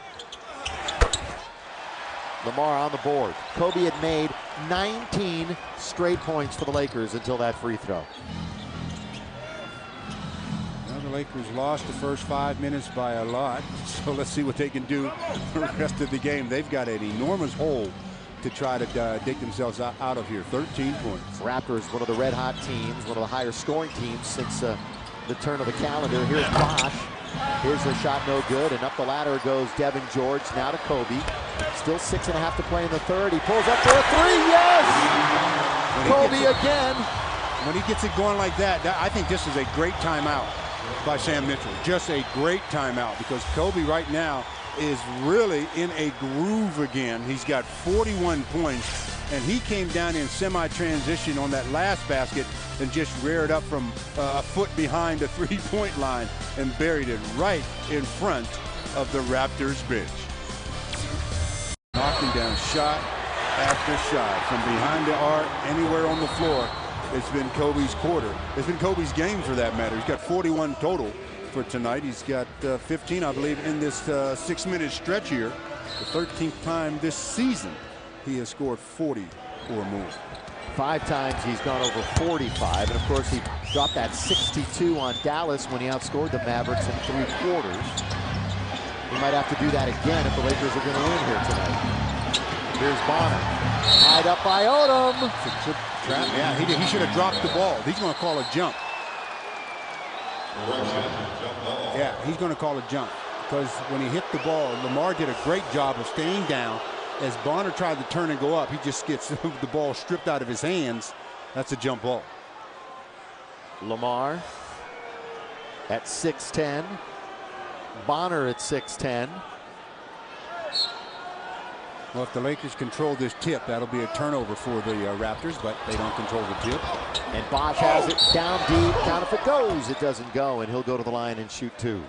Lamar on the board. Kobe had made 19 straight points for the Lakers until that free throw. Well, the Lakers lost the first 5 minutes by a lot, so let's see what they can do the rest of the game. They've got an enormous hole to try to dig themselves out of here. 13 points. Raptors, one of the red-hot teams, one of the higher scoring teams since the turn of the calendar. Here's Bosh. Here's a shot, no good, and up the ladder goes Devin George. Now to Kobe. Still 6.5 to play in the third. He pulls up for a 3. Yes! Kobe again. When he gets it going like that, I think this is a great timeout by Sam Mitchell. Just a great timeout, because Kobe right now is really in a groove again. He's got 41 points, and he came down in semi-transition on that last basket and just reared up from a foot behind the 3-point line and buried it right in front of the Raptors bench. Knocking down shot after shot from behind the arc, anywhere on the floor. It's been Kobe's quarter. It's been Kobe's game, for that matter. He's got 41 total for tonight. He's got 15, I believe, in this 6-minute stretch here. The 13th time this season he has scored 40 or more. 5 times he's gone over 45, and of course he dropped that 62 on Dallas when he outscored the Mavericks in 3 quarters. He might have to do that again if the Lakers are going to win here tonight. Here's Bonner, tied up by Odom. Yeah, he should have dropped the ball. He's going to call a jump. Yeah, he's going to call a jump because when he hit the ball, Lamar did a great job of staying down. As Bonner tried to turn and go up, he just gets the ball stripped out of his hands. That's a jump ball. Lamar at 6'10", Bonner at 6'10". Well, if the Lakers control this tip, that'll be a turnover for the Raptors, but they don't control the tip. And Bosch has it down deep. Down if it goes, it doesn't go, and he'll go to the line and shoot 2.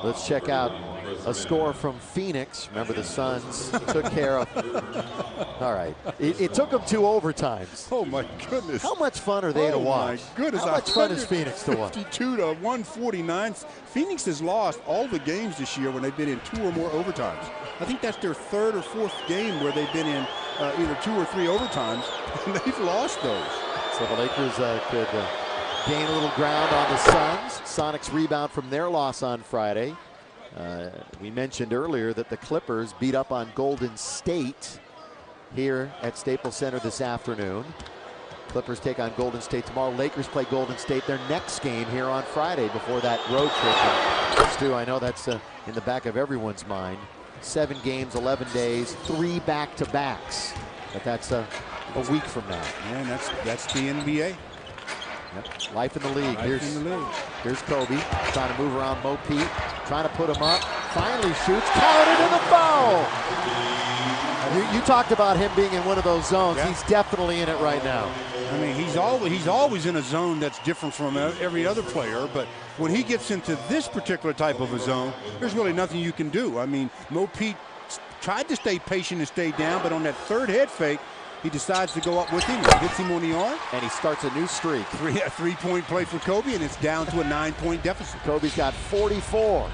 Let's check out a score from Phoenix. Remember, the Suns took care of. All right. It took them 2 overtimes. Oh, my goodness. How much fun are they to watch? Oh, my goodness. How much fun is Phoenix to watch? 52 to 149. Phoenix has lost all the games this year when they've been in 2 or more overtimes. I think that's their 3rd or 4th game where they've been in either 2 or 3 overtimes, and they've lost those. So the Lakers could gain a little ground on the Suns. Sonics rebound from their loss on Friday. We mentioned earlier that the Clippers beat up on Golden State here at Staples Center this afternoon. Clippers take on Golden State tomorrow. Lakers play Golden State their next game here on Friday before that road trip. And Stu, I know that's in the back of everyone's mind. 7 games, 11 days, 3 back-to-backs. But that's a week from now. Man, that's the NBA. Yep. Life in the league. Here's Kobe trying to move around Mo Pete, trying to put him up. Finally shoots, counted in the foul. You talked about him being in one of those zones. Yeah. He's definitely in it right now. I mean, he's always in a zone that's different from every other player. But when he gets into this particular type of a zone, there's really nothing you can do. I mean, Mo Pete tried to stay patient and stay down, but on that 3rd head fake, he decides to go up with him. He hits him on the arm. And he starts a new streak. A 3-point play for Kobe, and it's down to a 9-point deficit. Kobe's got 44.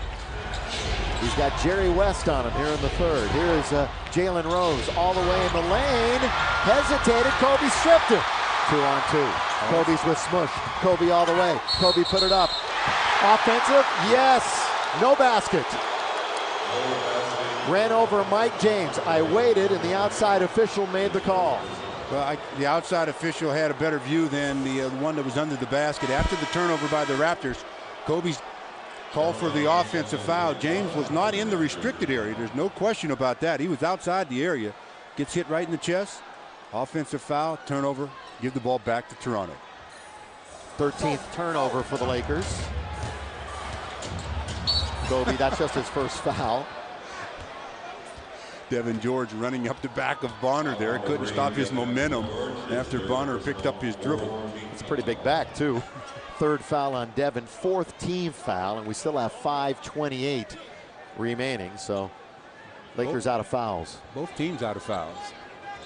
He's got Jerry West on him here in the 3rd. Here is Jalen Rose all the way in the lane. Hesitated. Kobe stripped him. 2-on-2. Kobe's with Smush. Kobe all the way. Kobe put it up. Offensive. Yes. No basket. Ran over Mike James. I waited, and the outside official made the call. Well, the outside official had a better view than the one that was under the basket. After the turnover by the Raptors, Kobe's called for the offensive foul. James was not in the restricted area. There's no question about that. He was outside the area. Gets hit right in the chest. Offensive foul, turnover, give the ball back to Toronto. 13th turnover for the Lakers. Kobe, that's just his first foul. Devin George running up the back of Bonner there. Couldn't stop his momentum after Bonner picked up his dribble. It's a pretty big back, too. 3rd foul on Devin, 4th team foul, and we still have 5:28 remaining. So Lakers out of fouls. Both teams out of fouls.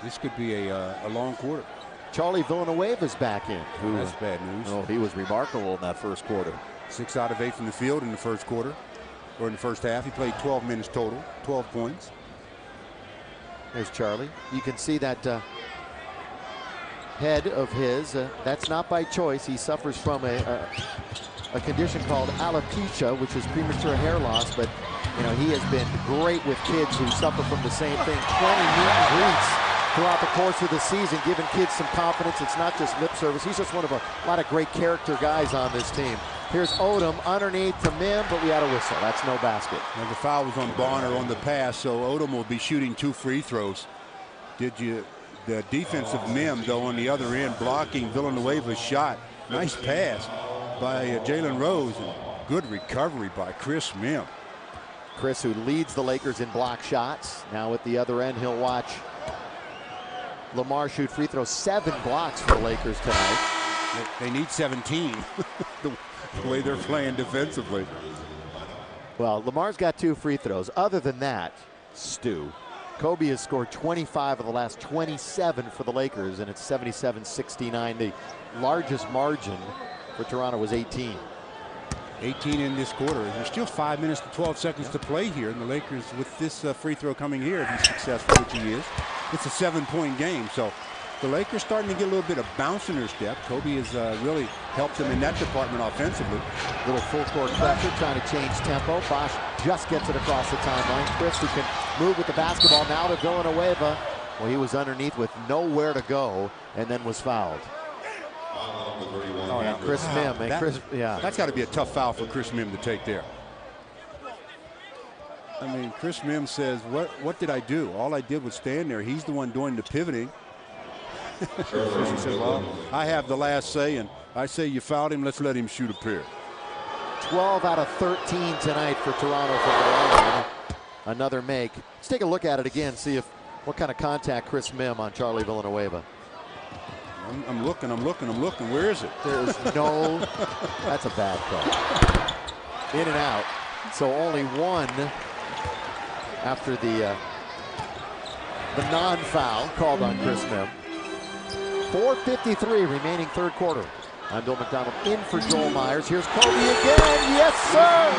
This could be a long quarter. Charlie Villanueva's back in. That's bad news. Oh, he was remarkable in that 1st quarter. 6 out of 8 from the field in the 1st quarter, or in the 1st half. He played 12 minutes total, 12 points. There's Charlie. You can see that head of his. That's not by choice. He suffers from a condition called alopecia, which is premature hair loss. But you know, he has been great with kids who suffer from the same thing. 20 meet and greets throughout the course of the season, giving kids some confidence. It's not just lip service. He's just one of a lot of great character guys on this team. Here's Odom underneath to Mim, but we had a whistle. That's no basket. And the foul was on Bonner on the pass, so Odom will be shooting 2 free throws. The defensive Mim, though, on the other end, blocking Villanueva's shot. Nice pass by Jalen Rose, and good recovery by Chris Mim. Chris, who leads the Lakers in block shots. Now at the other end, he'll watch Lamar shoot free throws. 7 blocks for the Lakers tonight. They need 17. The way they're playing defensively. Well, Lamar's got 2 free throws. Other than that, Stu, Kobe has scored 25 of the last 27 for the Lakers, and it's 77-69. The largest margin for Toronto was 18. 18 in this quarter. There's still 5 minutes and 12 seconds to play here, and the Lakers, with this free throw coming here, if he's successful, which he is, it's a 7-point game. So the Lakers starting to get a little bit of bounce in their step. Kobe has really helped them in that department offensively. Little full court pressure, trying to change tempo. Bosch just gets it across the timeline. Chris, who can move with the basketball now to Villanueva. Well, he was underneath with nowhere to go, and then was fouled. Oh, yeah. Chris Mim. And Chris, yeah. That's got to be a tough foul for Chris Mim to take there. I mean, Chris Mim says, what did I do? All I did was stand there. He's the one doing the pivoting. He says, well, I have the last say, and I say you fouled him. Let's let him shoot a pair. 12 out of 13 tonight for Toronto from the line. Another make. Let's take a look at it again, see if what kind of contact Chris Mim on Charlie Villanueva. I'm looking. Where is it? There is no. That's a bad call. In and out. So only one after the non-foul called on Chris Mim. 4:53 remaining third quarter. I'm Bill McDonald in for Joel Myers. Here's Kobe again. Yes, sir.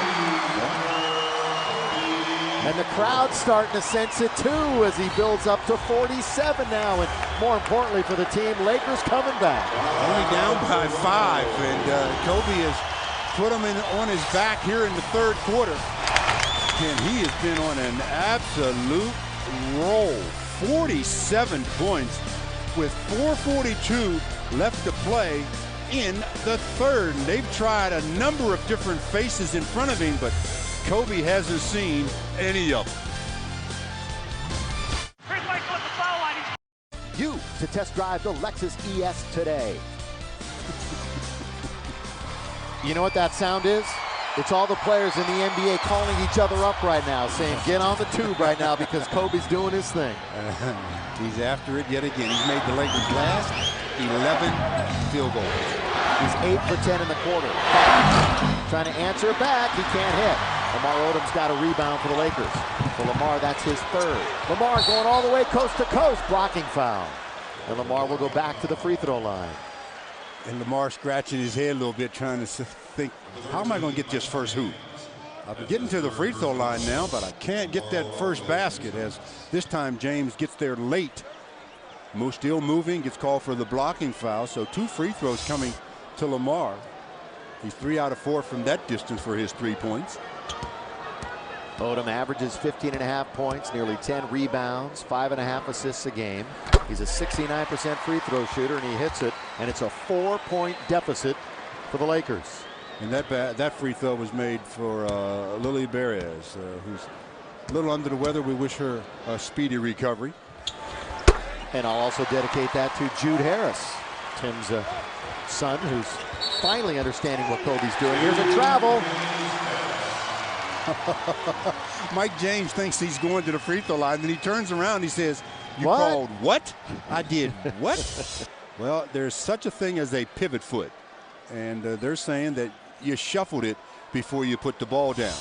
And the crowd's starting to sense it too as he builds up to 47 now. And more importantly for the team, Lakers coming back. Only down by 5, and Kobe has put him on his back here in the third quarter. And he has been on an absolute roll. 47 points with 4:42 left to play in the third. And they've tried a number of different faces in front of him, but Kobe hasn't seen any of them. You to test drive the Lexus ES today. You know what that sound is? It's all the players in the NBA calling each other up right now, saying get on the tube right now because Kobe's doing his thing. He's after it yet again. He's made the Lakers last 11 field goals. He's 8 for 10 in the quarter. Trying to answer it back, he can't hit. Lamar Odom's got a rebound for the Lakers. For Lamar, that's his third. Lamar going all the way coast to coast, blocking foul. And Lamar will go back to the free throw line. And Lamar scratching his head a little bit, trying to think, how am I going to get this first hoop? I've been getting to the free throw line now, but I can't get that first basket, as this time James gets there late. Moose still moving, gets called for the blocking foul, so 2 free throws coming to Lamar. He's 3 out of 4 from that distance for his 3 points. Odom averages 15.5 points, nearly 10 rebounds, 5.5 assists a game. He's a 69% free throw shooter, and he hits it, and it's a 4-point deficit for the Lakers. And that free throw was made for Lily Perez, who's a little under the weather. We wish her a speedy recovery. And I'll also dedicate that to Jude Harris, Tim's son, who's finally understanding what Kobe's doing. Here's a travel. Mike James thinks he's going to the free throw line, then he turns around and he says, you what? Called what? I did what? Well, there's such a thing as a pivot foot, and they're saying that you shuffled it before you put the ball down,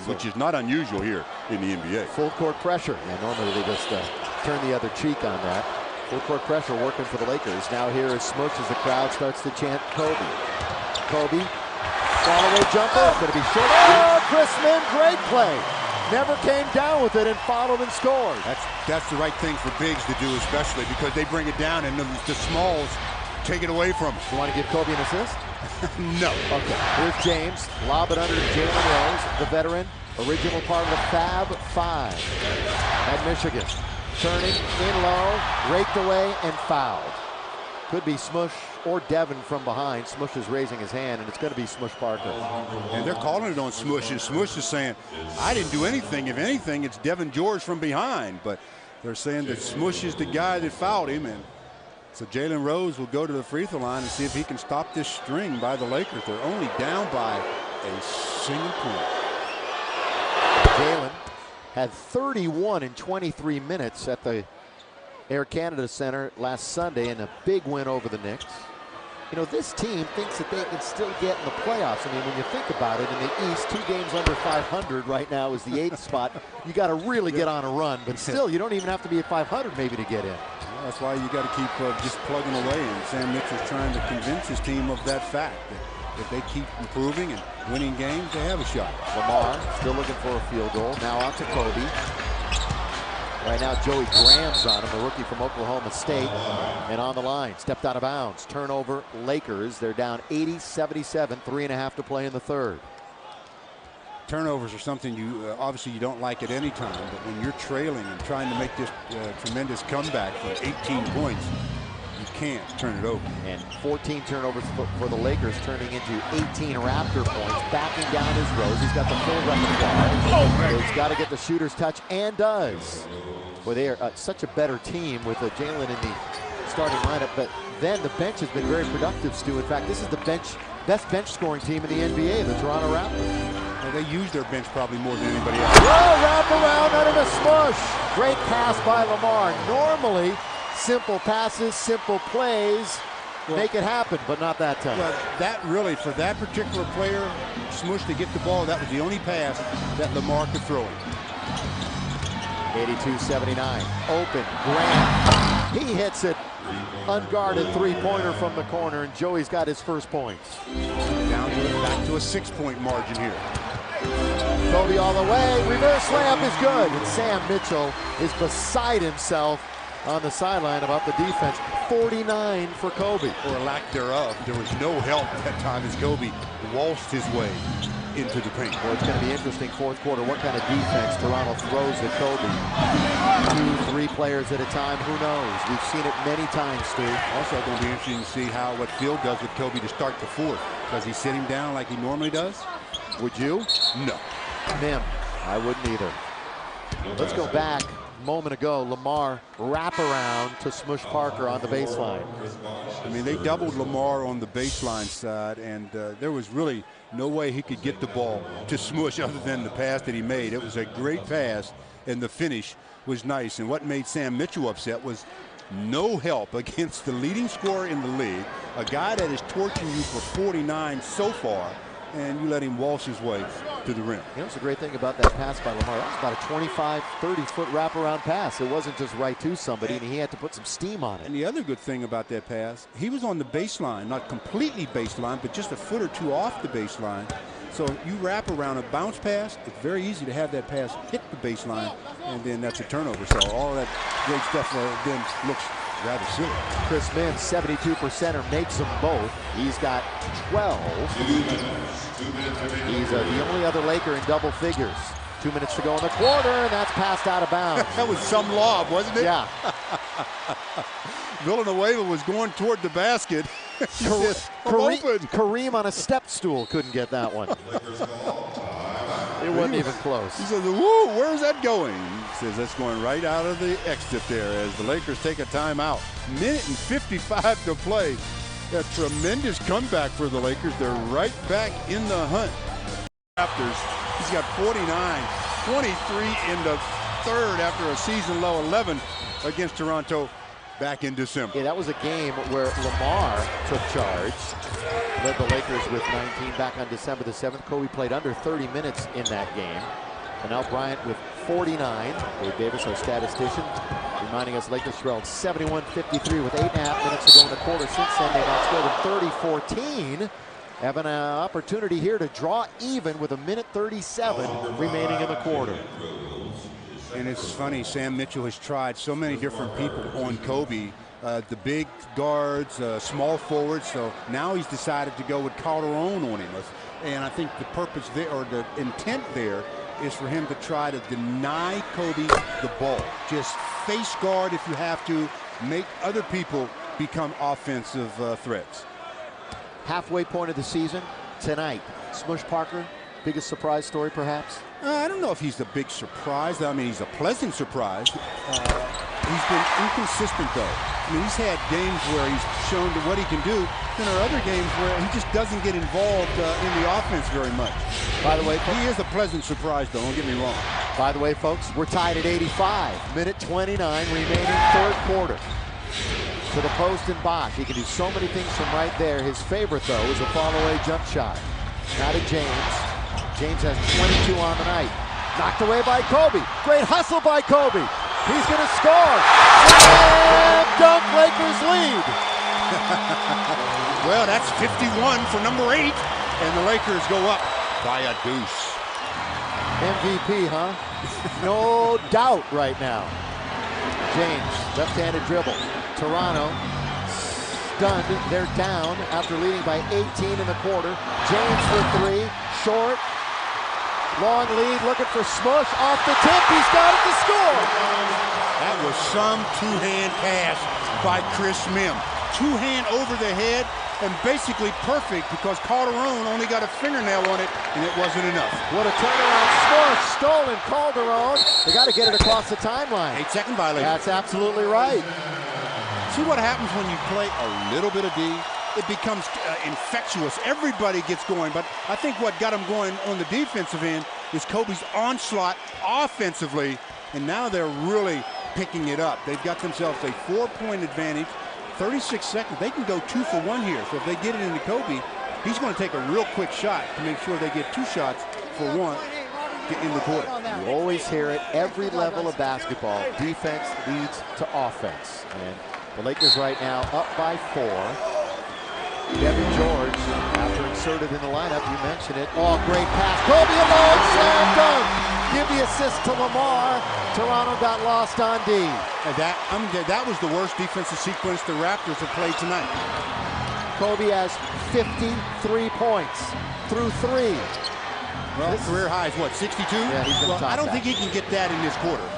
which is not unusual here in the NBA. Full court pressure. Yeah, normally they just turn the other cheek on that. Full court pressure working for the Lakers. Now here is Smush as the crowd starts to chant Kobe. Kobe. Fall-away jumper, going to be short. Oh, Chris Mim, great play. Never came down with it and followed and scored. That's the right thing for bigs to do, especially because they bring it down and the smalls take it away from him. You want to give Kobe an assist? No. Okay, here's James. Lob it under Jalen Rose, the veteran, original part of the Fab Five at Michigan. Turning in low, raked away, and fouled. Could be Smush or Devin from behind. Smush is raising his hand, and it's going to be Smush Parker. And they're calling it on Smush, and Smush is saying, I didn't do anything. If anything, it's Devin George from behind. But they're saying that Smush is the guy that fouled him. And so Jalen Rose will go to the free throw line and see if he can stop this string by the Lakers. They're only down by a single point. Jalen had 31 in 23 minutes at the Air Canada Center last Sunday in a big win over the Knicks. You know, this team thinks that they can still get in the playoffs. I mean, when you think about it, in the East, 2 games under 500 right now is the 8th spot. You got to really get on a run, but still, you don't even have to be at 500 maybe to get in. Well, that's why you got to keep just plugging away, and Sam Mitchell's trying to convince his team of that fact. if they keep improving and winning games, they have a shot. Lamar still looking for a field goal. Now out to Kobe. Right now, Joey Graham's on him, the rookie from Oklahoma State. And on the line, stepped out of bounds. Turnover, Lakers. They're down 80-77, 3.5 to play in the third. Turnovers are something you obviously you don't like at any time, but when you're trailing and trying to make this tremendous comeback from 18 points, you can't turn it over. And 14 turnovers for the Lakers, turning into 18 Raptor points, backing down his rows. He's got the full repertoire. He's got to get the shooter's touch, and does. Well, they are such a better team with Jalen in the starting lineup, but then the bench has been very productive, Stu. In fact, this is the best bench scoring team in the NBA, the Toronto Raptors. Well, they use their bench probably more than anybody else. Whoa, wrap around under the smush. Great pass by Lamar. Normally, simple passes, simple plays make it happen, but not that time. Well, that really, for that particular player, smush to get the ball, that was the only pass that Lamar could throw in. 82-79. Open. Grant. He hits it. Unguarded three-pointer from the corner, and Joey's got his first points. Down to back to a 6-point margin here. Kobe all the way. Reverse layup is good. And Sam Mitchell is beside himself on the sideline about the defense. 49 for Kobe. Or lack thereof. There was no help that time as Kobe waltzed his way into the paint. Well, it's going to be interesting fourth quarter what kind of defense Toronto throws at Kobe. 2, 3 players at a time, who knows? We've seen it many times, Stu. Also going to be interesting to see what Phil does with Kobe to start the fourth. Does he sit him down like he normally does? Would you? No. Mim, I wouldn't either. Let's go back a moment ago. Lamar wraparound to Smush Parker on the baseline. I mean, they doubled Lamar on the baseline side, and there was really no way he could get the ball to Smush other than the pass that he made. It was a great pass, and the finish was nice. And what made Sam Mitchell upset was no help against the leading scorer in the league, a guy that is torching you for 49 so far, and you let him waltz his way to the rim. You know, it's a great thing about that pass by Lamar. That was about a 25, 30-foot wraparound pass. It wasn't just right to somebody, and he had to put some steam on it. And the other good thing about that pass, he was on the baseline, not completely baseline, but just a foot or two off the baseline. So you wrap around a bounce pass, it's very easy to have that pass hit the baseline, and then that's a turnover. So all that great stuff then looks rather silly. Chris Mims, 72%er, makes them both. He's got 12. He's the only other Laker in double figures. 2 minutes to go in the quarter, and that's passed out of bounds. That was some lob, wasn't it? Yeah. Villanueva was going toward the basket. Kareem on a step stool couldn't get that one. It wasn't even close. He says, "Woo, where's that going?" He says, "That's going right out of the exit there," as the Lakers take a timeout. Minute and 55 to play. A tremendous comeback for the Lakers. They're right back in the hunt. Raptors, he's got 49, 23 in the third after a season low 11 against Toronto back in December. Yeah, that was a game where Lamar took charge, led the Lakers with 19 back on December the 7th. Kobe played under 30 minutes in that game. And now Bryant with 49. Dave Davis, our statistician, reminding us Lakers trailed 71-53 with 8.5 minutes to go in the quarter. Since then, they've outscored 30-14. Have an opportunity here to draw even with 1:37 remaining in the quarter. And it's funny, Sam Mitchell has tried so many different people on Kobe, the big guards, small forwards, so now he's decided to go with Calderon on him. And I think the purpose there, or the intent there, is for him to try to deny Kobe the ball. Just face guard if you have to, make other people become offensive threats. Halfway point of the season tonight. Smush Parker, biggest surprise story perhaps? I don't know if he's the big surprise. I mean, he's a pleasant surprise. He's been inconsistent, though. I mean, he's had games where he's shown what he can do. Then there are other games where he just doesn't get involved in the offense very much. By the way, he is a pleasant surprise, though. Don't get me wrong. By the way, folks, we're tied at 85. Minute 29 remaining, third quarter. To the post and Bosch. He can do so many things from right there. His favorite, though, is a fall-away jump shot. Now to James. James has 22 on the night. Knocked away by Kobe. Great hustle by Kobe. He's going to score. Slam dunk, Lakers lead. Well, that's 51 for number 8, and the Lakers go up by a deuce. MVP, huh? No doubt right now. James, left-handed dribble. Toronto stunned. They're down after leading by 18 in the quarter. James for 3, short. Long lead, looking for Smush off the tip. He's got it to score. That was some two-hand pass by Chris Mim. Two-hand over the head, and basically perfect because Calderon only got a fingernail on it, and it wasn't enough. What a turnaround. Smush, stolen. Calderon. They got to get it across the timeline. 8-second violation. That's absolutely right. See what happens when you play a little bit of D? It becomes infectious. Everybody gets going, but I think what got them going on the defensive end is Kobe's onslaught offensively, and now they're really picking it up. They've got themselves a 4-point advantage, 36 seconds. They can go 2 for 1 here, so if they get it into Kobe, he's going to take a real quick shot to make sure they get 2 shots for 1 in the quarter. You always hear it, every level of basketball, defense leads to offense. And the Lakers right now up by 4. Devin George, after inserted in the lineup, you mentioned it. Oh, great pass. Kobe alone, slam dunk. Give the assist to Lamar. Toronto got lost on D. And that was the worst defensive sequence the Raptors have played tonight. Kobe has 53 points through 3. Well, career high is what, 62? Yeah, he's gonna top I don't that. think he can get that in this quarter.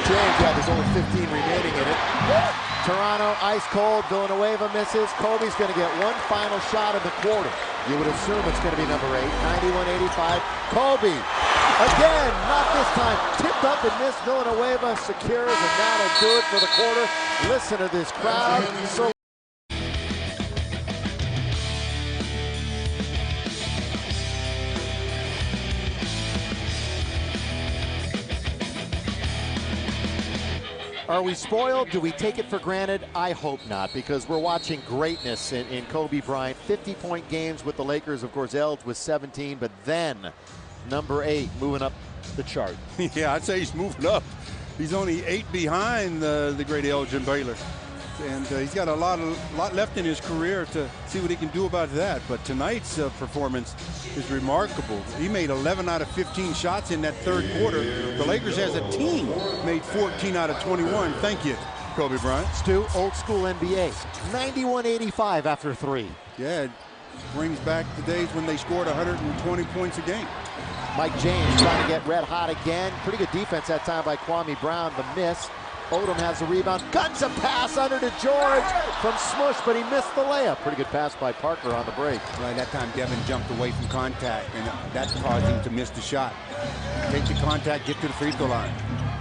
James, yeah, there's only 15 remaining in it. Toronto ice cold. Villanueva misses. Kobe's going to get one final shot of the quarter. You would assume it's going to be number 8. 91-85. Kobe again, not this time. Tipped up and missed. Villanueva secures, and that'll do it for the quarter. Listen to this crowd. So are we spoiled? Do we take it for granted? I hope not, because we're watching greatness in Kobe Bryant. 50-point games with the Lakers. Of course, Elge was 17, but then number 8 moving up the chart. Yeah, I'd say he's moving up. He's only 8 behind the great Elgin Baylor. And he's got a lot left in his career to see what he can do about that. But tonight's performance is remarkable. He made 11 out of 15 shots in that third quarter. The Lakers as a team made 14 out of 21. Thank you, Kobe Bryant. Stu, old school NBA. 91-85 after 3. Yeah, it brings back the days when they scored 120 points a game. Mike James trying to get red hot again. Pretty good defense that time by Kwame Brown. The miss. Odom has the rebound, guns a pass under to George from Smush, but he missed the layup. Pretty good pass by Parker on the break. Right, that time Devin jumped away from contact, and that caused him to miss the shot. Take the contact, get to the free throw line.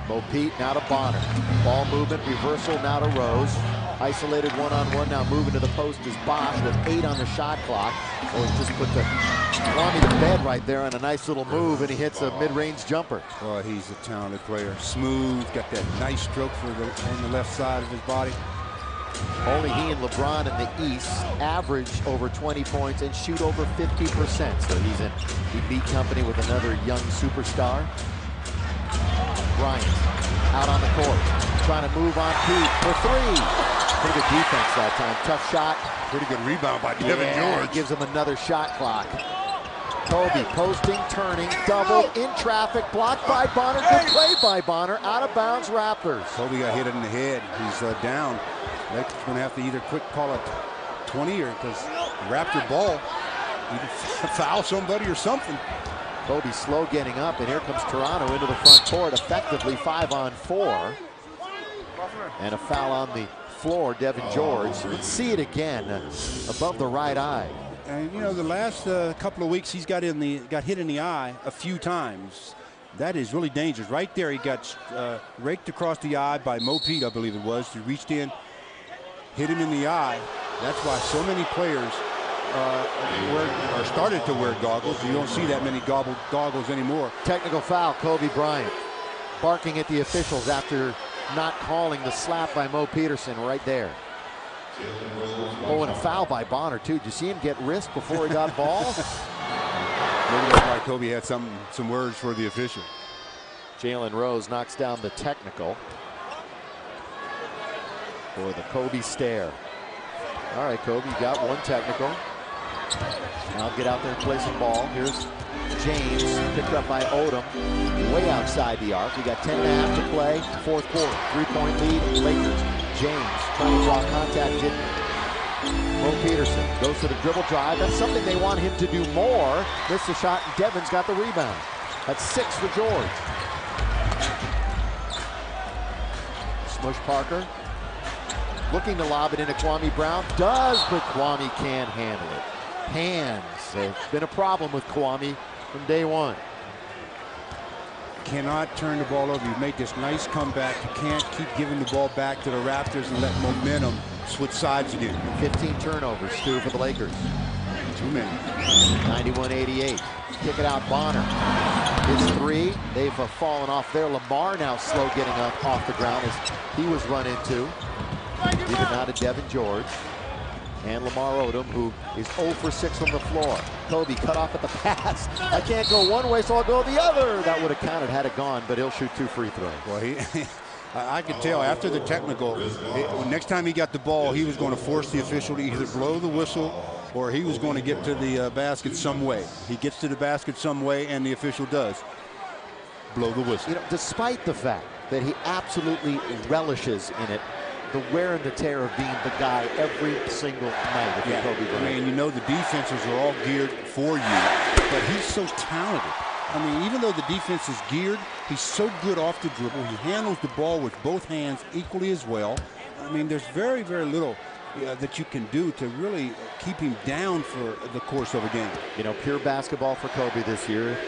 Mo Pete now to Bonner. Ball movement, reversal now to Rose. Isolated one-on-one, now moving to the post is Bosch with 8 on the shot clock. So he's just put the Kwame to bed right there on a nice little move, and he hits a mid-range jumper. Well, he's a talented player. Smooth, got that nice stroke on the left side of his body. Only he and LeBron in the East average over 20 points and shoot over 50%. So he's in elite company with another young superstar. Bryant out on the court, trying to move on Pete for 3. Pretty good defense that time. Tough shot. Pretty good rebound by Devin George. Gives him another shot clock. Kobe posting, turning, double in traffic, blocked by Bonner. Good play by Bonner. Out of bounds, Raptors. Kobe got hit in the head. He's down. Lakers going to have to either quick call it 20 or because Raptor ball, either foul somebody or something. Kobe slow getting up, and here comes Toronto into the front court, effectively 5-on-4. And a foul on the floor, Devin George. Let's see it again, above the right eye. And you know, the last couple of weeks he's got hit in the eye a few times. That is really dangerous. Right there, he got raked across the eye by Mo Pete, I believe it was. He reached in, hit him in the eye. That's why so many players started to wear goggles. You don't see that many goggles anymore. Technical foul, Kobe Bryant. Barking at the officials after not calling the slap by Mo Peterson right there. Oh, and a foul by Bonner, too. Did you see him get wrist before he got ball? Maybe that's why Kobe had some words for the official. Jalen Rose knocks down the technical for the Kobe stare. All right, Kobe, you got one technical. Now get out there and play some ball. Here's James, picked up by Odom, way outside the arc. We got 10.5 to play, fourth quarter. 3-point lead, Lakers. James trying to draw contact, didn't. Mo Peterson goes to the dribble drive. That's something they want him to do more. Missed the shot, and Devon's got the rebound. That's 6 for George. Smush Parker looking to lob it into Kwame Brown. Does, but Kwame can't handle it. Hands have been a problem with Kwame from day one. Cannot turn the ball over. You've made this nice comeback. You can't keep giving the ball back to the Raptors and let momentum switch sides again. 15 turnovers, Stu, for the Lakers. Too many. 91-88. Kick it out, Bonner. Hits 3. They've fallen off there. Lamar now slow getting up off the ground as he was run into. Even now to Devin George. And Lamar Odom, who is 0 for 6 from the floor. Kobe cut off at the pass. I can't go one way, so I'll go the other. That would have counted had it gone, but he'll shoot 2 free throws. Well, I could tell after the technical, next time he got the ball, he was going to force the official to either blow the whistle or he was going to get to the basket some way. He gets to the basket some way, and the official does blow the whistle. You know, despite the fact that he absolutely relishes in it, the wear and the tear of being the guy every single night. Yeah, Kobe Bryant. I mean, you know the defenses are all geared for you, but he's so talented. I mean, even though the defense is geared, he's so good off the dribble. He handles the ball with both hands equally as well. I mean, there's very, very little that you can do to really keep him down for the course of a game. You know, pure basketball for Kobe this year.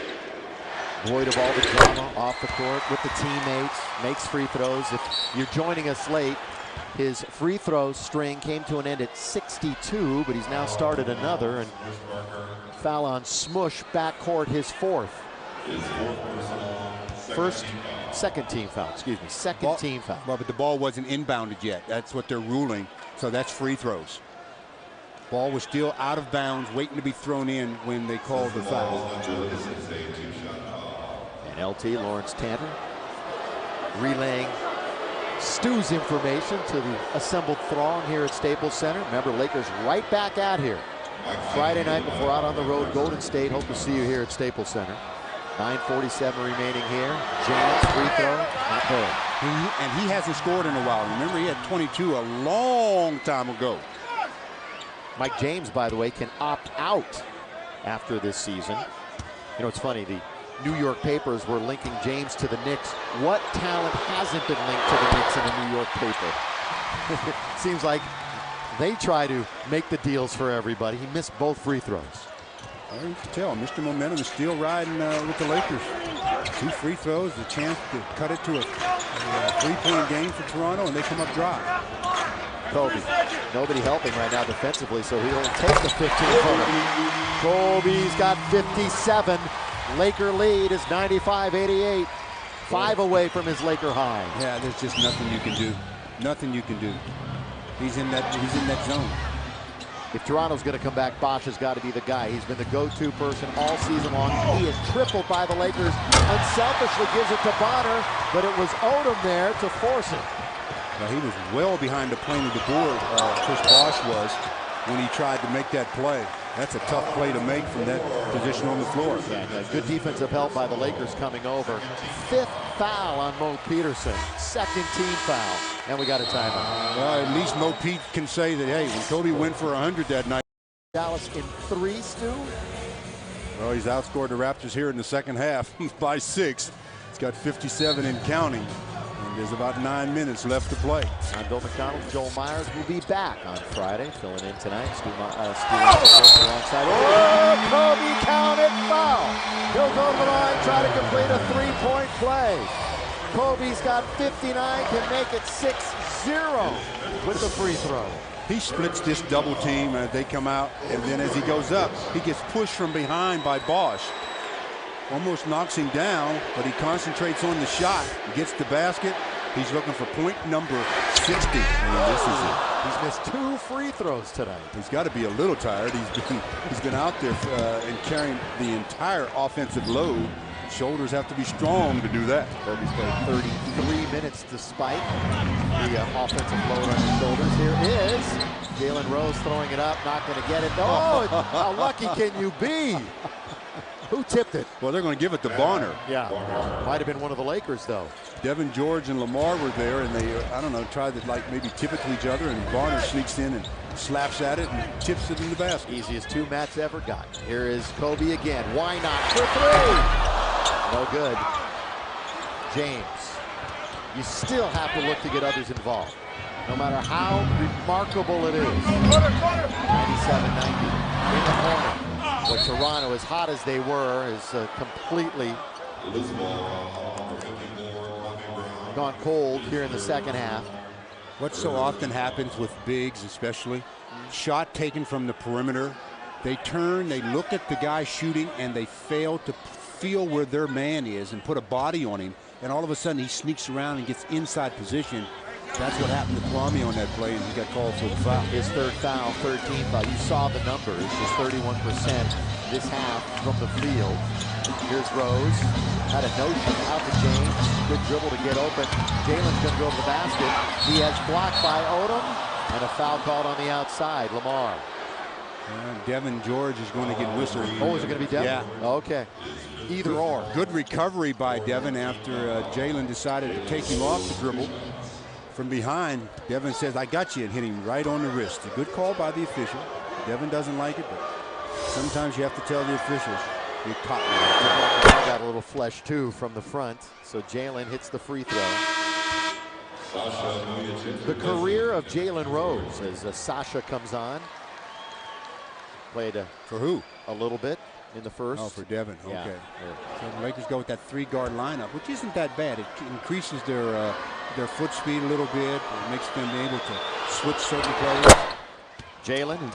Void of all the drama off the court with the teammates, makes free throws. If you're joining us late, his free throw string came to an end at 62, but he's now started another, and foul on Smush, backcourt, his 4th. Second team foul, excuse me, second team foul. Well, but the ball wasn't inbounded yet. That's what they're ruling, so that's free throws. Ball was still out of bounds, waiting to be thrown in when they called the foul. And LT, Lawrence Tanner, relaying Stu's information to the assembled throng here at Staples Center. Remember, Lakers right back out here. Friday night before out on the road, Golden State. Hope to see you here at Staples Center. 9:47 remaining here. James, free throw, not good. And he hasn't scored in a while. Remember, he had 22 a long time ago. Mike James, by the way, can opt out after this season. You know, it's funny, the New York papers were linking James to the Knicks. What talent hasn't been linked to the Knicks in a New York paper? Seems like they try to make the deals for everybody. He missed both free throws. Well, you can tell Mr. Momentum is still riding with the Lakers. 2 free throws, a chance to cut it to a 3-point game for Toronto, and they come up dry. Kobe, nobody helping right now defensively, so he'll take the 15-footer. Kobe's got 57. Laker lead is 95-88. 5 away from his Laker high. Yeah, there's just nothing you can do. Nothing you can do. He's in that zone. If Toronto's going to come back, Bosh has got to be the guy. He's been the go-to person all season long. He is tripled by the Lakers. Unselfishly gives it to Bonner, but it was Odom there to force it. Now, he was well behind the plane of the board, Chris Bosh was, when he tried to make that play. That's a tough play to make from that position on the floor. Yeah, good defensive help by the Lakers coming over. 5th foul on Mo Peterson. 2nd team foul. And we got a timeout. Well, at least Mo Pete can say that, hey, when Kobe went for 100 that night. Dallas in 3, Stu? Well, he's outscored the Raptors here in the second half by 6. He's got 57 and counting. And there's about 9 minutes left to play. I'm Bill McDonald. Joel Myers will be back on Friday, filling in tonight. Stu alongside. Oh, Kobe counted foul. He'll go to the line, try to complete a 3-point play. Kobe's got 59, can make it 6-0 with the free throw. He splits this double team as they come out, and then as he goes up, he gets pushed from behind by Bosh. Almost knocks him down, but he concentrates on the shot, gets the basket. He's looking for point number 60, and this is it. He's missed 2 free throws tonight. He's got to be a little tired. He's been out there and carrying the entire offensive load Shoulders have to be strong to do that. Kobe's played 33 minutes despite the offensive load on his shoulders. Here is Jalen Rose throwing it up, not going to get it. Oh, how lucky can you be? Who tipped it? Well, they're going to give it to Bonner. Yeah, might have been one of the Lakers, though. Devin George and Lamar were there, and they, I don't know, tried to like maybe tip it to each other, and Bonner sneaks in and slaps at it and tips it in the basket. Easiest two Matt's ever got. Here is Kobe again. Why not for three? No good. James, you still have to look to get others involved, no matter how remarkable it is. 97-90 in the corner. But Toronto, as hot as they were, is completely gone cold here in the second half. What so often happens with bigs, especially, shot taken from the perimeter, they turn, they look at the guy shooting, and they fail to feel where their man is and put a body on him, and all of a sudden he sneaks around and gets inside position. That's what happened to Kwame on that play, and he got called for the foul. His third foul, 13th foul. You saw the numbers, just 31% this half from the field. Here's Rose, had a notion out to James. Good dribble to get open. Jalen's going to go to the basket. He has blocked by Odom, and a foul called on the outside. Lamar. And Devin George is going to get whistled. Oh, is it going to be Devin? Yeah. Okay. Either or. Good recovery by Devin after Jalen decided to take him off the dribble. From behind, Devin says, I got you, and hit him right on the wrist. A good call by the official. Devin doesn't like it, but sometimes you have to tell the officials, you caught me. I got a little flesh, too, from the front. So Jalen hits the free throw. The career of Jalen Rose as Sasha comes on. Played for who? A little bit in the first. Oh, for Devin. Yeah. Okay. Yeah. So the Lakers go with that three-guard lineup, which isn't that bad. It increases their foot speed a little bit. It makes them able to switch certain plays. Jalen, who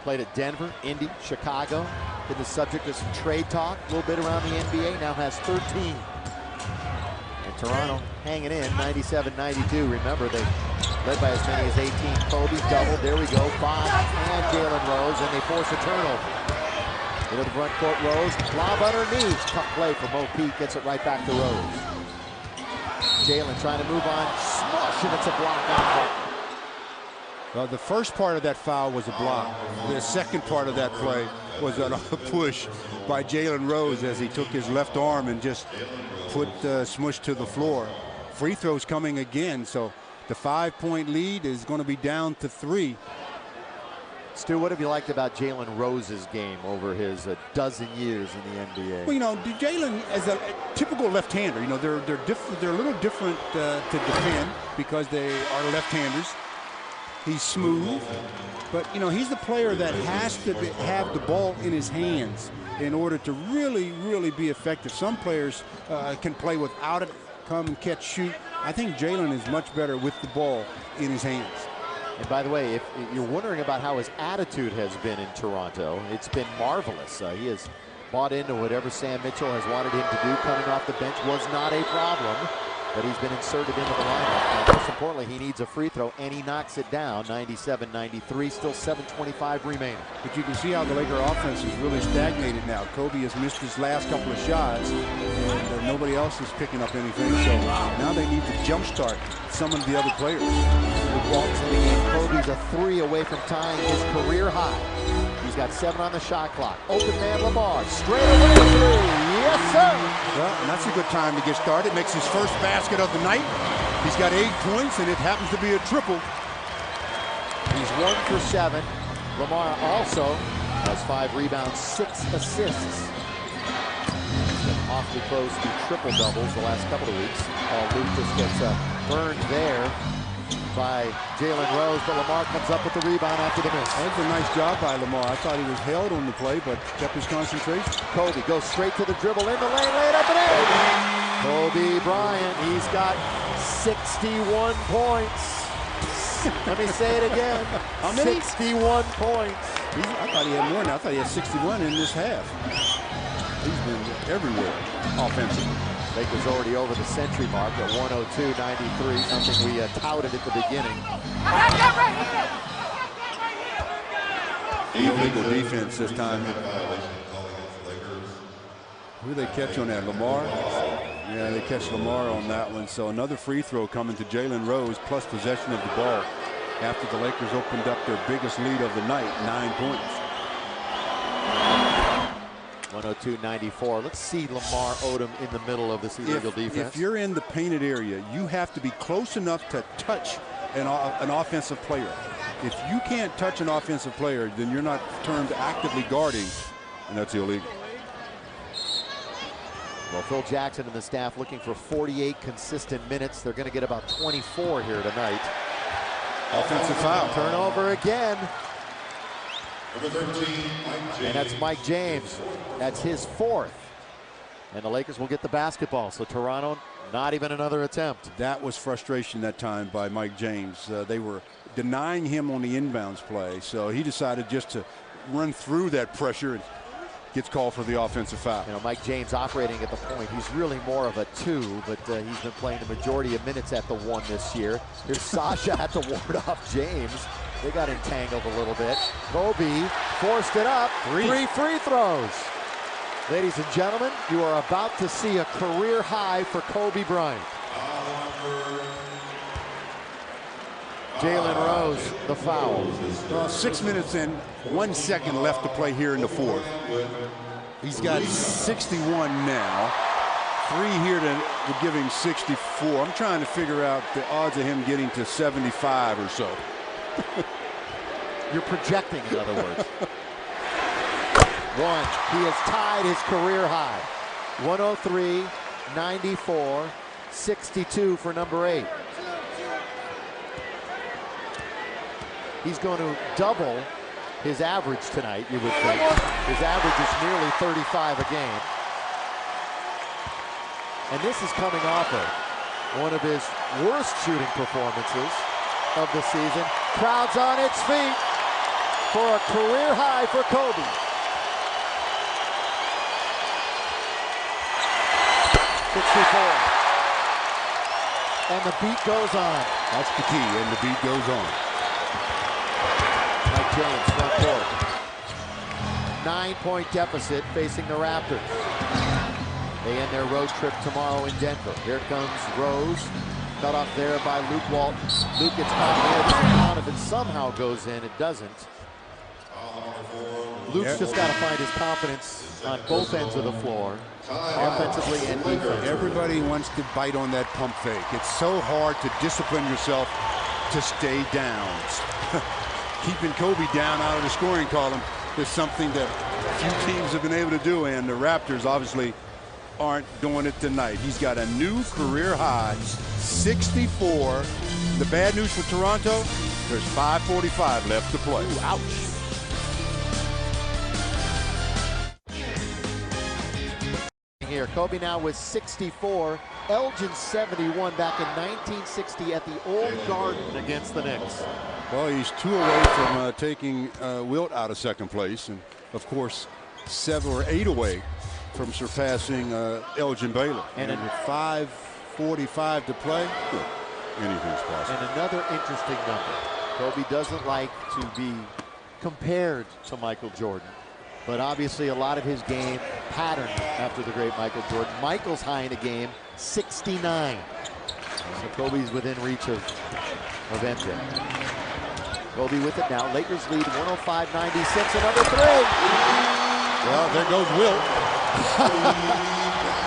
played at Denver, Indy, Chicago, been the subject of some trade talk a little bit around the NBA, now has 13. And Toronto hanging in 97-92. Remember, they led by as many as 18. Kobe doubled. There we go. 5 and Jalen Rose, and they force a turnover. Into the front court, Rose. Lob underneath. Tough play for Mo Pete. Gets it right back to Rose. Jalen trying to move on. Smush, and it's a block on the court. Well, the first part of that foul was a block. The second part of that play was a push by Jalen Rose as he took his left arm and just put Smush to the floor. Free throws coming again, so the 5-point lead is going to be down to 3. Stu, what have you liked about Jalen Rose's game over his dozen years in the NBA? Well, you know, Jalen as a typical left-hander, you know, they're different. They're a little different to defend because they are left-handers. He's smooth, but you know, he's the player that has to have the ball in his hands in order to really be effective. Some players can play without it, come and catch, shoot. I think Jalen is much better with the ball in his hands. And by the way, if you're wondering about how his attitude has been in Toronto, it's been marvelous. He has bought into whatever Sam Mitchell has wanted him to do. Coming off the bench was not a problem, but he's been inserted into the lineup. And most importantly, he needs a free throw, and he knocks it down. 97-93, still 7:25 remaining. But you can see how the Laker offense is really stagnated now. Kobe has missed his last couple of shots, and nobody else is picking up anything. So now they need to jumpstart some of the other players. Walks in the game. Kobe's a 3 away from tying his career high. He's got 7 on the shot clock. Open man Lamar, straight away 3. Yes, sir. Well, and that's a good time to get started. Makes his first basket of the night. He's got 8 points, and it happens to be a triple. He's 1 for 7. Lamar also has 5 rebounds, 6 assists. He's been awfully close to triple doubles the last couple of weeks. Luke just gets burned there by Jalen Rose, but Lamar comes up with the rebound after the miss. That was a nice job by Lamar. I thought he was held on the play, but kept his concentration. Kobe goes straight to the dribble in the lane, laid up and in. Kobe Bryant, he's got 61 points. Let me say it again. How many? 61 points. I thought he had more than I thought he had 61 in this half. He's been everywhere offensively. Lakers already over the century mark at 102-93, something we touted at the beginning. Illegal defense this time. Who they catch on that? Lamar? Yeah, they catch Lamar on that one. So another free throw coming to Jalen Rose, plus possession of the ball after the Lakers opened up their biggest lead of the night, 9 points. 102-94. Let's see Lamar Odom in the middle of this illegal defense. If you're in the painted area, you have to be close enough to touch an offensive player. If you can't touch an offensive player, then you're not termed actively guarding, and that's illegal. Well, Phil Jackson and the staff looking for 48 consistent minutes. They're going to get about 24 here tonight. Offensive foul. Turnover again. And that's Mike James. That's his 4th. And the Lakers will get the basketball. So Toronto, not even another attempt. That was frustration that time by Mike James. They were denying him on the inbounds play. So he decided just to run through that pressure and gets called for the offensive foul. You know, Mike James operating at the point. He's really more of a 2, but he's been playing the majority of minutes at the 1 this year. Here's Sasha had to ward off James. They got entangled a little bit. Kobe forced it up. 3 free throws. Ladies and gentlemen, you are about to see a career high for Kobe Bryant. Jalen Rose, the foul. Well, 6 minutes and 1 second left to play here in the 4th. He's got 61 now. 3 here to give him 64. I'm trying to figure out the odds of him getting to 75 or so. You're projecting, in other words. 1. He has tied his career high. 103, 94, 62 for number 8. He's going to double his average tonight, you would think. His average is nearly 35 a game. And this is coming off of one of his worst shooting performances of the season. Crowd's on its feet for a career high for Kobe. And the beat goes on. That's the key, and the beat goes on. Mike James, front court. 9-point deficit facing the Raptors. They end their road trip tomorrow in Denver. Here comes Rose. Cut off there by Luke Walton. Luke gets caught here. If it somehow goes in, it doesn't. Luke's just got to find his confidence on both ends of the floor, offensively and defensively. Everybody wants to bite on that pump fake. It's so hard to discipline yourself to stay down. Keeping Kobe down out of the scoring column is something that few teams have been able to do, and the Raptors obviously aren't doing it tonight. He's got a new career high, 64. The bad news for Toronto, there's 5:45 left to play. Ooh, ouch. Here, Kobe now with 64. Elgin 71 back in 1960 at the Old Garden against the Knicks. Well, he's 2 away from taking Wilt out of second place, and of course 7 or 8 away from surpassing Elgin Baylor. And with 5:45 to play, anything's possible. And another interesting number. Kobe doesn't like to be compared to Michael Jordan, but obviously a lot of his game patterned after the great Michael Jordan. Michael's high in a game, 69. So Kobe's within reach of MJ. Kobe with it now. Lakers lead 105-96. Another 3. Well, there goes Wilt.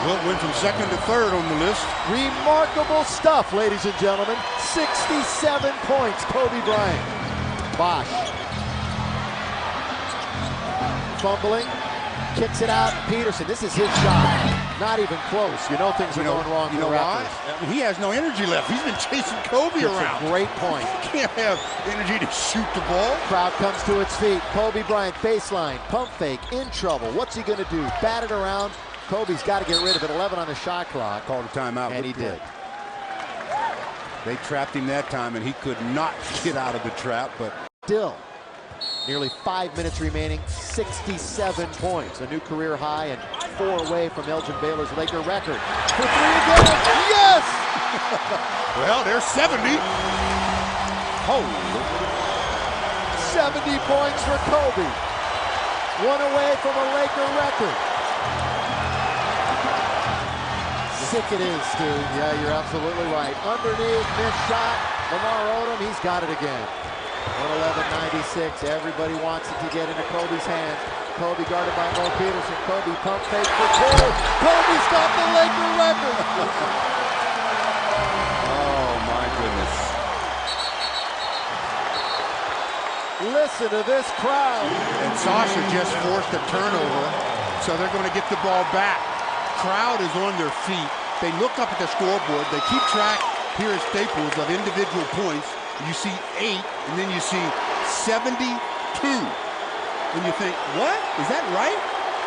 Wilt went from 2nd to 3rd on the list. Remarkable stuff, ladies and gentlemen. 67 points, Kobe Bryant. Bosh. Fumbling. Kicks it out. Peterson, this is his shot. Not even close. You know things are going wrong for the Raptors. Why? I mean, he has no energy left. He's been chasing Kobe around. A great point. You can't have energy to shoot the ball. Crowd comes to its feet. Kobe Bryant, baseline, pump fake, in trouble. What's he going to do? Bat it around. Kobe's got to get rid of it. 11 on the shot clock. Called a timeout. And he did. They trapped him that time, and he could not get out of the trap, but still. Nearly 5 minutes remaining, 67 points. A new career high and 4 away from Elgin Baylor's Laker record. For 3 again, yes! Well, there's 70. Holy. 70 points for Kobe. 1 away from a Laker record. sick it is, Stu. Yeah, you're absolutely right. Underneath, missed shot. Lamar Odom, he's got it again. 111.96. Everybody wants it to get into Kobe's hands. Kobe guarded by Mo Peterson. Kobe pump fake for two. Kobe's got the Laker record. Oh, my goodness. Listen to this crowd. And Sasha just forced a turnover, so they're going to get the ball back. Crowd is on their feet. They look up at the scoreboard. They keep track here at Staples of individual points. You see 8, and then you see 72. And you think, what? Is that right?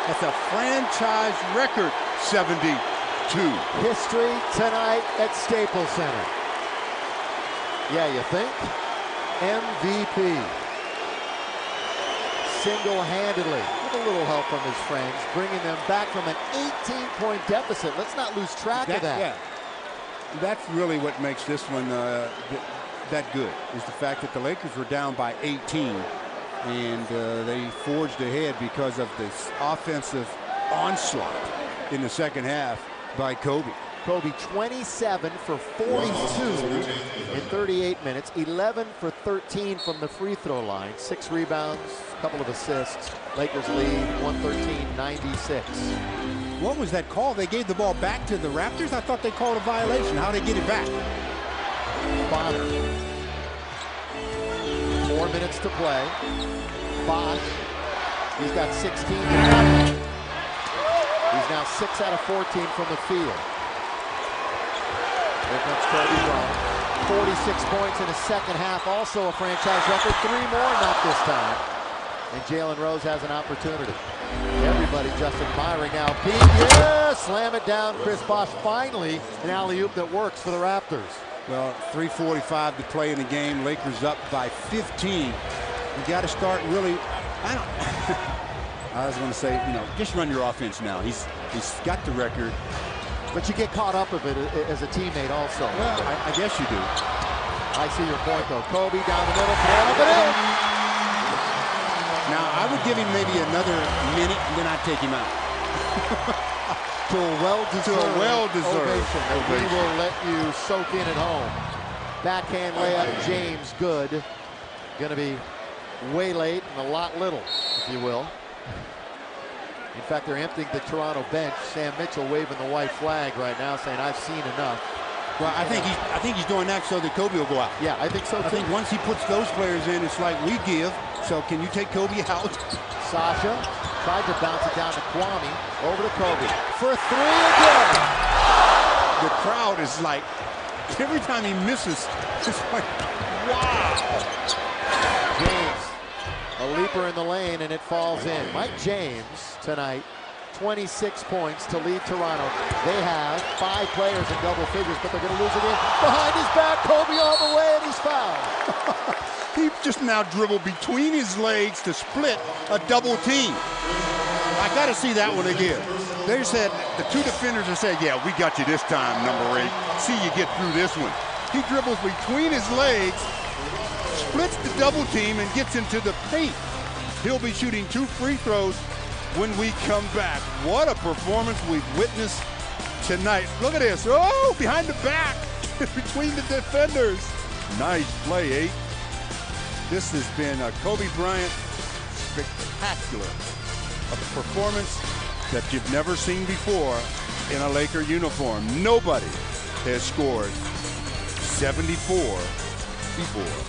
That's a franchise record, 72. History tonight at Staples Center. Yeah, you think? MVP. Single-handedly, with a little help from his friends, bringing them back from an 18-point deficit. Let's not lose track of that. Yeah. That's really what makes this one that good, is the fact that the Lakers were down by 18, and they forged ahead because of this offensive onslaught in the second half by Kobe. Kobe 27 for 42 in 38 minutes, 11 for 13 from the free throw line, 6 rebounds, a couple of assists. Lakers lead 113-96. What was that call? They gave the ball back to the Raptors? I thought they called a violation. How'd they get it back? Bonner. 4 minutes to play. Bosch. He's got 16 now. He's now 6 out of 14 from the field. Here comes Kobe Bryant. 46 points in the second half. Also a franchise record. 3 more, not this time. And Jalen Rose has an opportunity. Everybody just admiring now. Pete, yeah, slam it down. Chris Bosh, finally an alley-oop that works for the Raptors. Well, 3:45 to play in the game. Lakers up by 15. You got to start really. I was going to say, just run your offense now. He's got the record. But you get caught up with it as a teammate also. Well, I guess you do. I see your point, though. Kobe down the middle, throw up and in. Now, I would give him maybe another minute, and then I'd take him out. To a well-deserved ovation that we will let you soak in at home. Backhand layup, James, good. Going to be way late and a lot little, if you will. In fact, they're emptying the Toronto bench. Sam Mitchell waving the white flag right now, saying, "I've seen enough." Well, I think he's doing that so that Kobe will go out. Yeah, I think so too. I think once he puts those players in, it's like we give. So can you take Kobe out? Sasha tried to bounce it down to Kwame. Over to Kobe for 3 again. The crowd is like, every time he misses, it's like, wow. James, a leaper in the lane, and it falls in. Mike James tonight, 26 points to lead Toronto. They have 5 players in double figures, but they're going to lose again. Behind his back, Kobe all the way, and he's fouled. He just now dribbled between his legs to split a double team. I got to see that one again. They said, the 2 defenders have said, yeah, we got you this time, number 8. See you get through this one. He dribbles between his legs, splits the double team, and gets into the paint. He'll be shooting 2 free throws when we come back. What a performance we've witnessed tonight. Look at this. Oh, behind the back, between the defenders. Nice play, 8. This has been a Kobe Bryant spectacular. A performance that you've never seen before in a Laker uniform. Nobody has scored 74 before.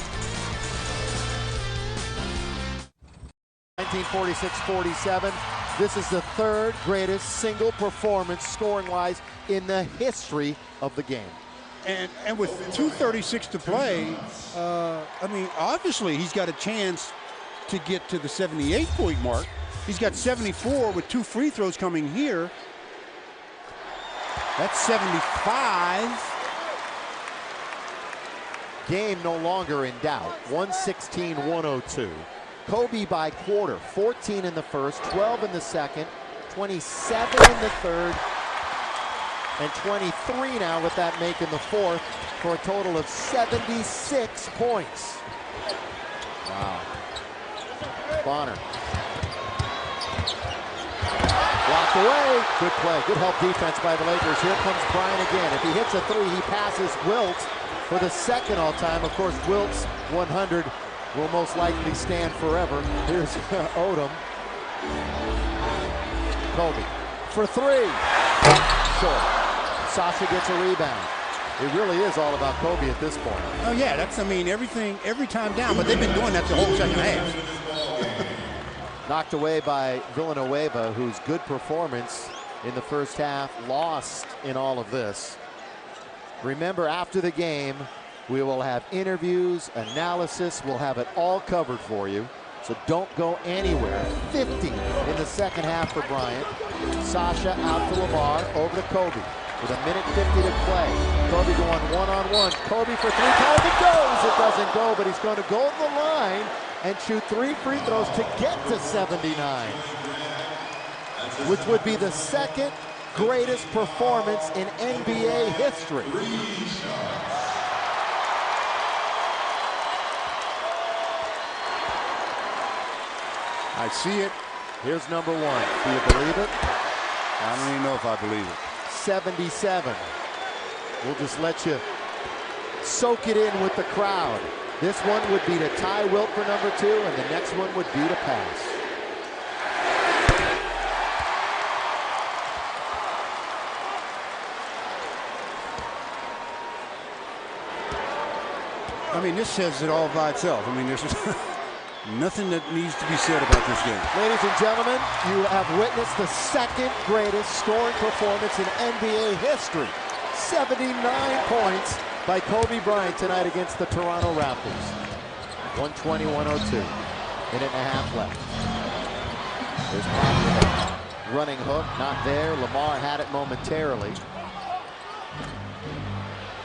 1946-47. This is the 3rd greatest single performance scoring-wise in the history of the game. And with 2:36 to play, I mean, obviously he's got a chance to get to the 78-point mark. He's got 74 with 2 free throws coming here. That's 75. Game no longer in doubt. 116-102. Kobe by quarter. 14 in the first, 12 in the second, 27 in the third, and 23 now with that make in the fourth for a total of 76 points. Wow. Bonner. Blocked away. Good play. Good help defense by the Lakers. Here comes Bryant again. If he hits a three, he passes Wilt for the second all-time. Of course, Wilt's 100 will most likely stand forever. Here's Odom. Kobe for three. Short. Sasha gets a rebound. It really is all about Kobe at this point. Oh, yeah, that's, I mean, every time down, but they've been doing that the whole second half. Knocked away by Villanueva, whose good performance in the first half lost in all of this. Remember, after the game, we will have interviews, analysis. We'll have it all covered for you. So don't go anywhere. 50 in the second half for Bryant. Sasha out to Lamar, over to Kobe. With a minute 50 to play. Kobe going one-on-one. Kobe for three times. It goes. It doesn't go, but he's going to go to the line and shoot 3 free throws to get to 79. Which would be the second greatest performance in NBA history. I see it. Here's number one. Do you believe it? I don't even know if I believe it. 77. We'll just let you soak it in with the crowd. This one would be to tie Wilt for number two, and the next one would be to pass. I mean, this says it all by itself. I mean, there's nothing that needs to be said about this game. Ladies and gentlemen, you have witnessed the second greatest scoring performance in NBA history. 79 points by Kobe Bryant tonight against the Toronto Raptors. 120-102. Minute and a half left. There's Bryant. Running hook, not there. Lamar had it momentarily.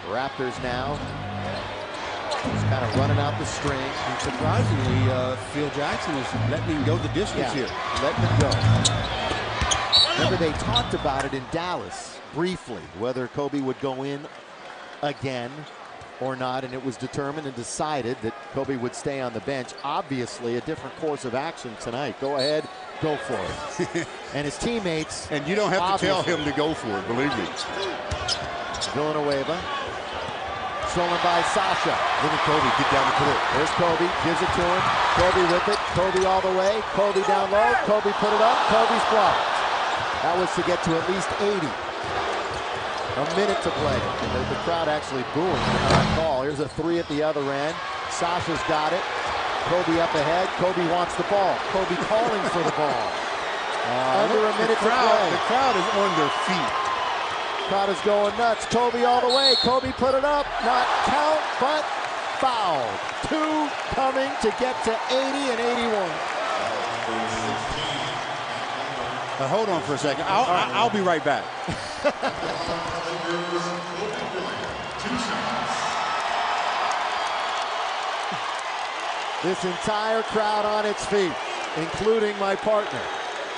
Raptors now just kind of running out the string. And surprisingly, Phil Jackson is letting him go the distance here. Letting him go. Remember, they talked about it in Dallas briefly, whether Kobe would go in again or not, and it was determined and decided that Kobe would stay on the bench. Obviously, a different course of action tonight. Go ahead, go for it. And his teammates. And you don't have to tell him to go for it, believe me. Villanueva. Stolen by Sasha. Look at Kobe get down the court. There's Kobe, gives it to him. Kobe with it. Kobe all the way. Kobe down low. Kobe put it up. Kobe's blocked. That was to get to at least 80. A minute to play. The crowd actually booing the non-call. Here's a three at the other end. Sasha's got it. Kobe up ahead. Kobe wants the ball. Kobe calling for the ball. Under a minute to play. The crowd is on their feet. Crowd is going nuts. Kobe all the way. Kobe put it up. Not count, but foul. Two coming to get to 80 and 81. Hold on for a second. I'll be right back. This entire crowd on its feet, including my partner,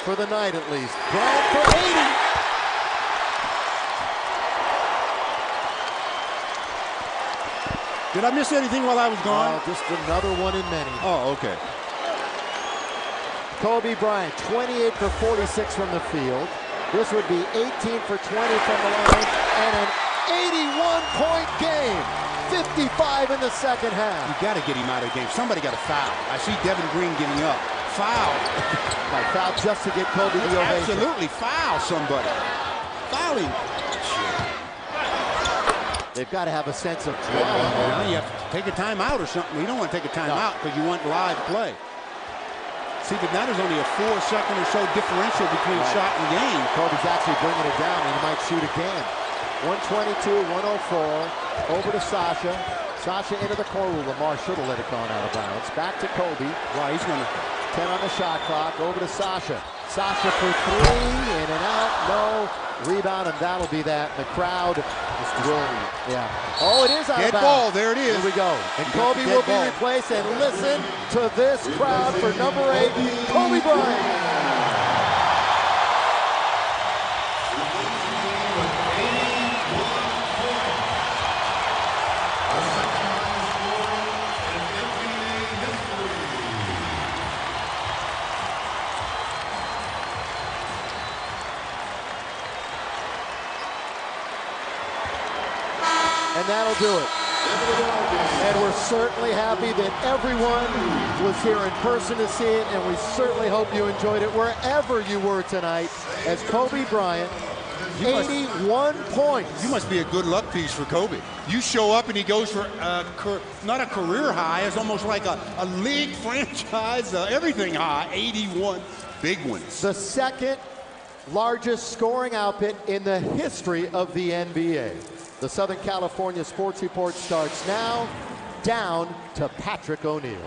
for the night at least. Bryant for 80. Did I miss anything while I was gone? Just another one in many. Oh, okay. Kobe Bryant, 28 for 46 from the field. This would be 18 for 20 from the line, and an 81-point game. 55 in the second half. You got to get him out of the game. Somebody got to foul. I see Devin Green getting up. Foul. Like foul just to get Kobe the ovation. Absolutely foul somebody. Foul him. They've got to have a sense of drama. Now you have to take a timeout or something. You don't want to take a timeout because you want live play. See, but now there's only a 4-second or so differential between shot and game. Kobe's actually bringing it down, and he might shoot again. 122-104. Over to Sasha. Sasha into the corner. Lamar should have let it go out of bounds. Back to Kobe. Wow, he's going to 10 on the shot clock. Over to Sasha. Sasha for three. In and out. No. Rebound, and that'll be that. The crowd is drilling. Yeah. Oh, it is out of bounds. Dead ball. There it is. Here we go. And Kobe will be replaced. And listen to this crowd for number 8, Kobe Bryant. And that'll do it. And we're certainly happy that everyone was here in person to see it, and we certainly hope you enjoyed it wherever you were tonight as Kobe Bryant, 81 points. You must be a good luck piece for Kobe. You show up and he goes for not a career high, it's almost like a league franchise, everything high, 81 big ones. The second largest scoring output in the history of the NBA. The Southern California Sports Report starts now. Down to Patrick O'Neal.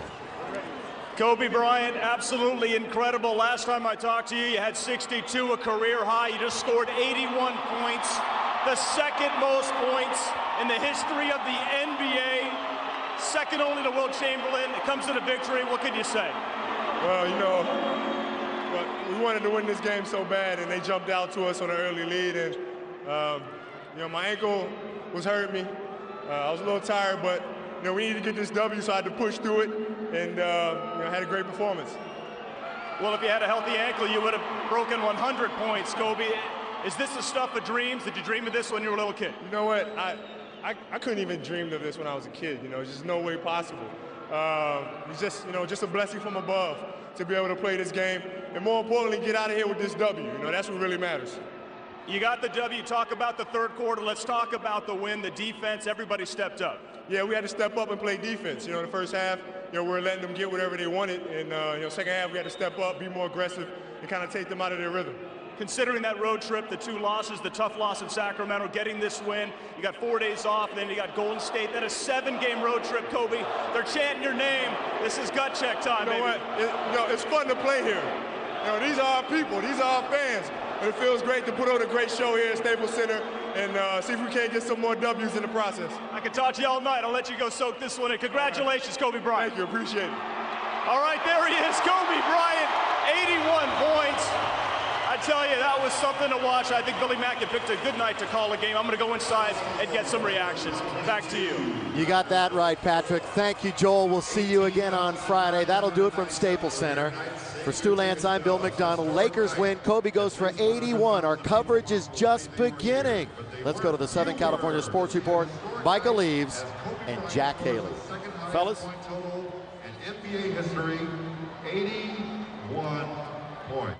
Kobe Bryant, absolutely incredible. Last time I talked to you, you had 62, a career high. You just scored 81 points, the second most points in the history of the NBA, second only to Will Chamberlain. It comes to the victory. What can you say? Well, you know, we wanted to win this game so bad, and they jumped out to us on an early lead. And you know, my ankle was hurting me. I was a little tired, but you know, we needed to get this W, so I had to push through it, and you know, I had a great performance. Well, if you had a healthy ankle, you would have broken 100 points, Kobe. Is this the stuff of dreams? Did you dream of this when you were a little kid? You know what? I couldn't even dream of this when I was a kid. You know, it's just no way possible. It's just, you know, just a blessing from above to be able to play this game, and more importantly, get out of here with this W. You know, that's what really matters. You got the W. Talk about the third quarter. Let's talk about the win, the defense. Everybody stepped up. Yeah, we had to step up and play defense. You know, in the first half, you know, we were letting them get whatever they wanted, and you know, second half we had to step up, be more aggressive, and kind of take them out of their rhythm. Considering that road trip, the two losses, the tough loss in Sacramento, getting this win, you got 4 days off, then you got Golden State, then a 7-game road trip, Kobe. They're chanting your name. This is gut check time, you know baby. What? You know, it's fun to play here. You know, these are our people, these are our fans. But it feels great to put on a great show here at Staples Center and see if we can't get some more W's in the process. I could talk to you all night. I'll let you go soak this one in. Congratulations, Kobe Bryant. Thank you, appreciate it. All right, there he is, Kobe Bryant, 81 points. I tell you, that was something to watch. I think Billy Mack picked a good night to call a game. I'm going to go inside and get some reactions. Back to you. You got that right, Patrick. Thank you, Joel. We'll see you again on Friday. That'll do it from Staples Center. For Stu Lance, I'm Bill McDonald. Lakers win. Kobe goes for 81. Our coverage is just beginning. Let's go to the Southern California Sports Report. Michael Leaves and Jack Haley. Fellas? In NBA history, 81 points.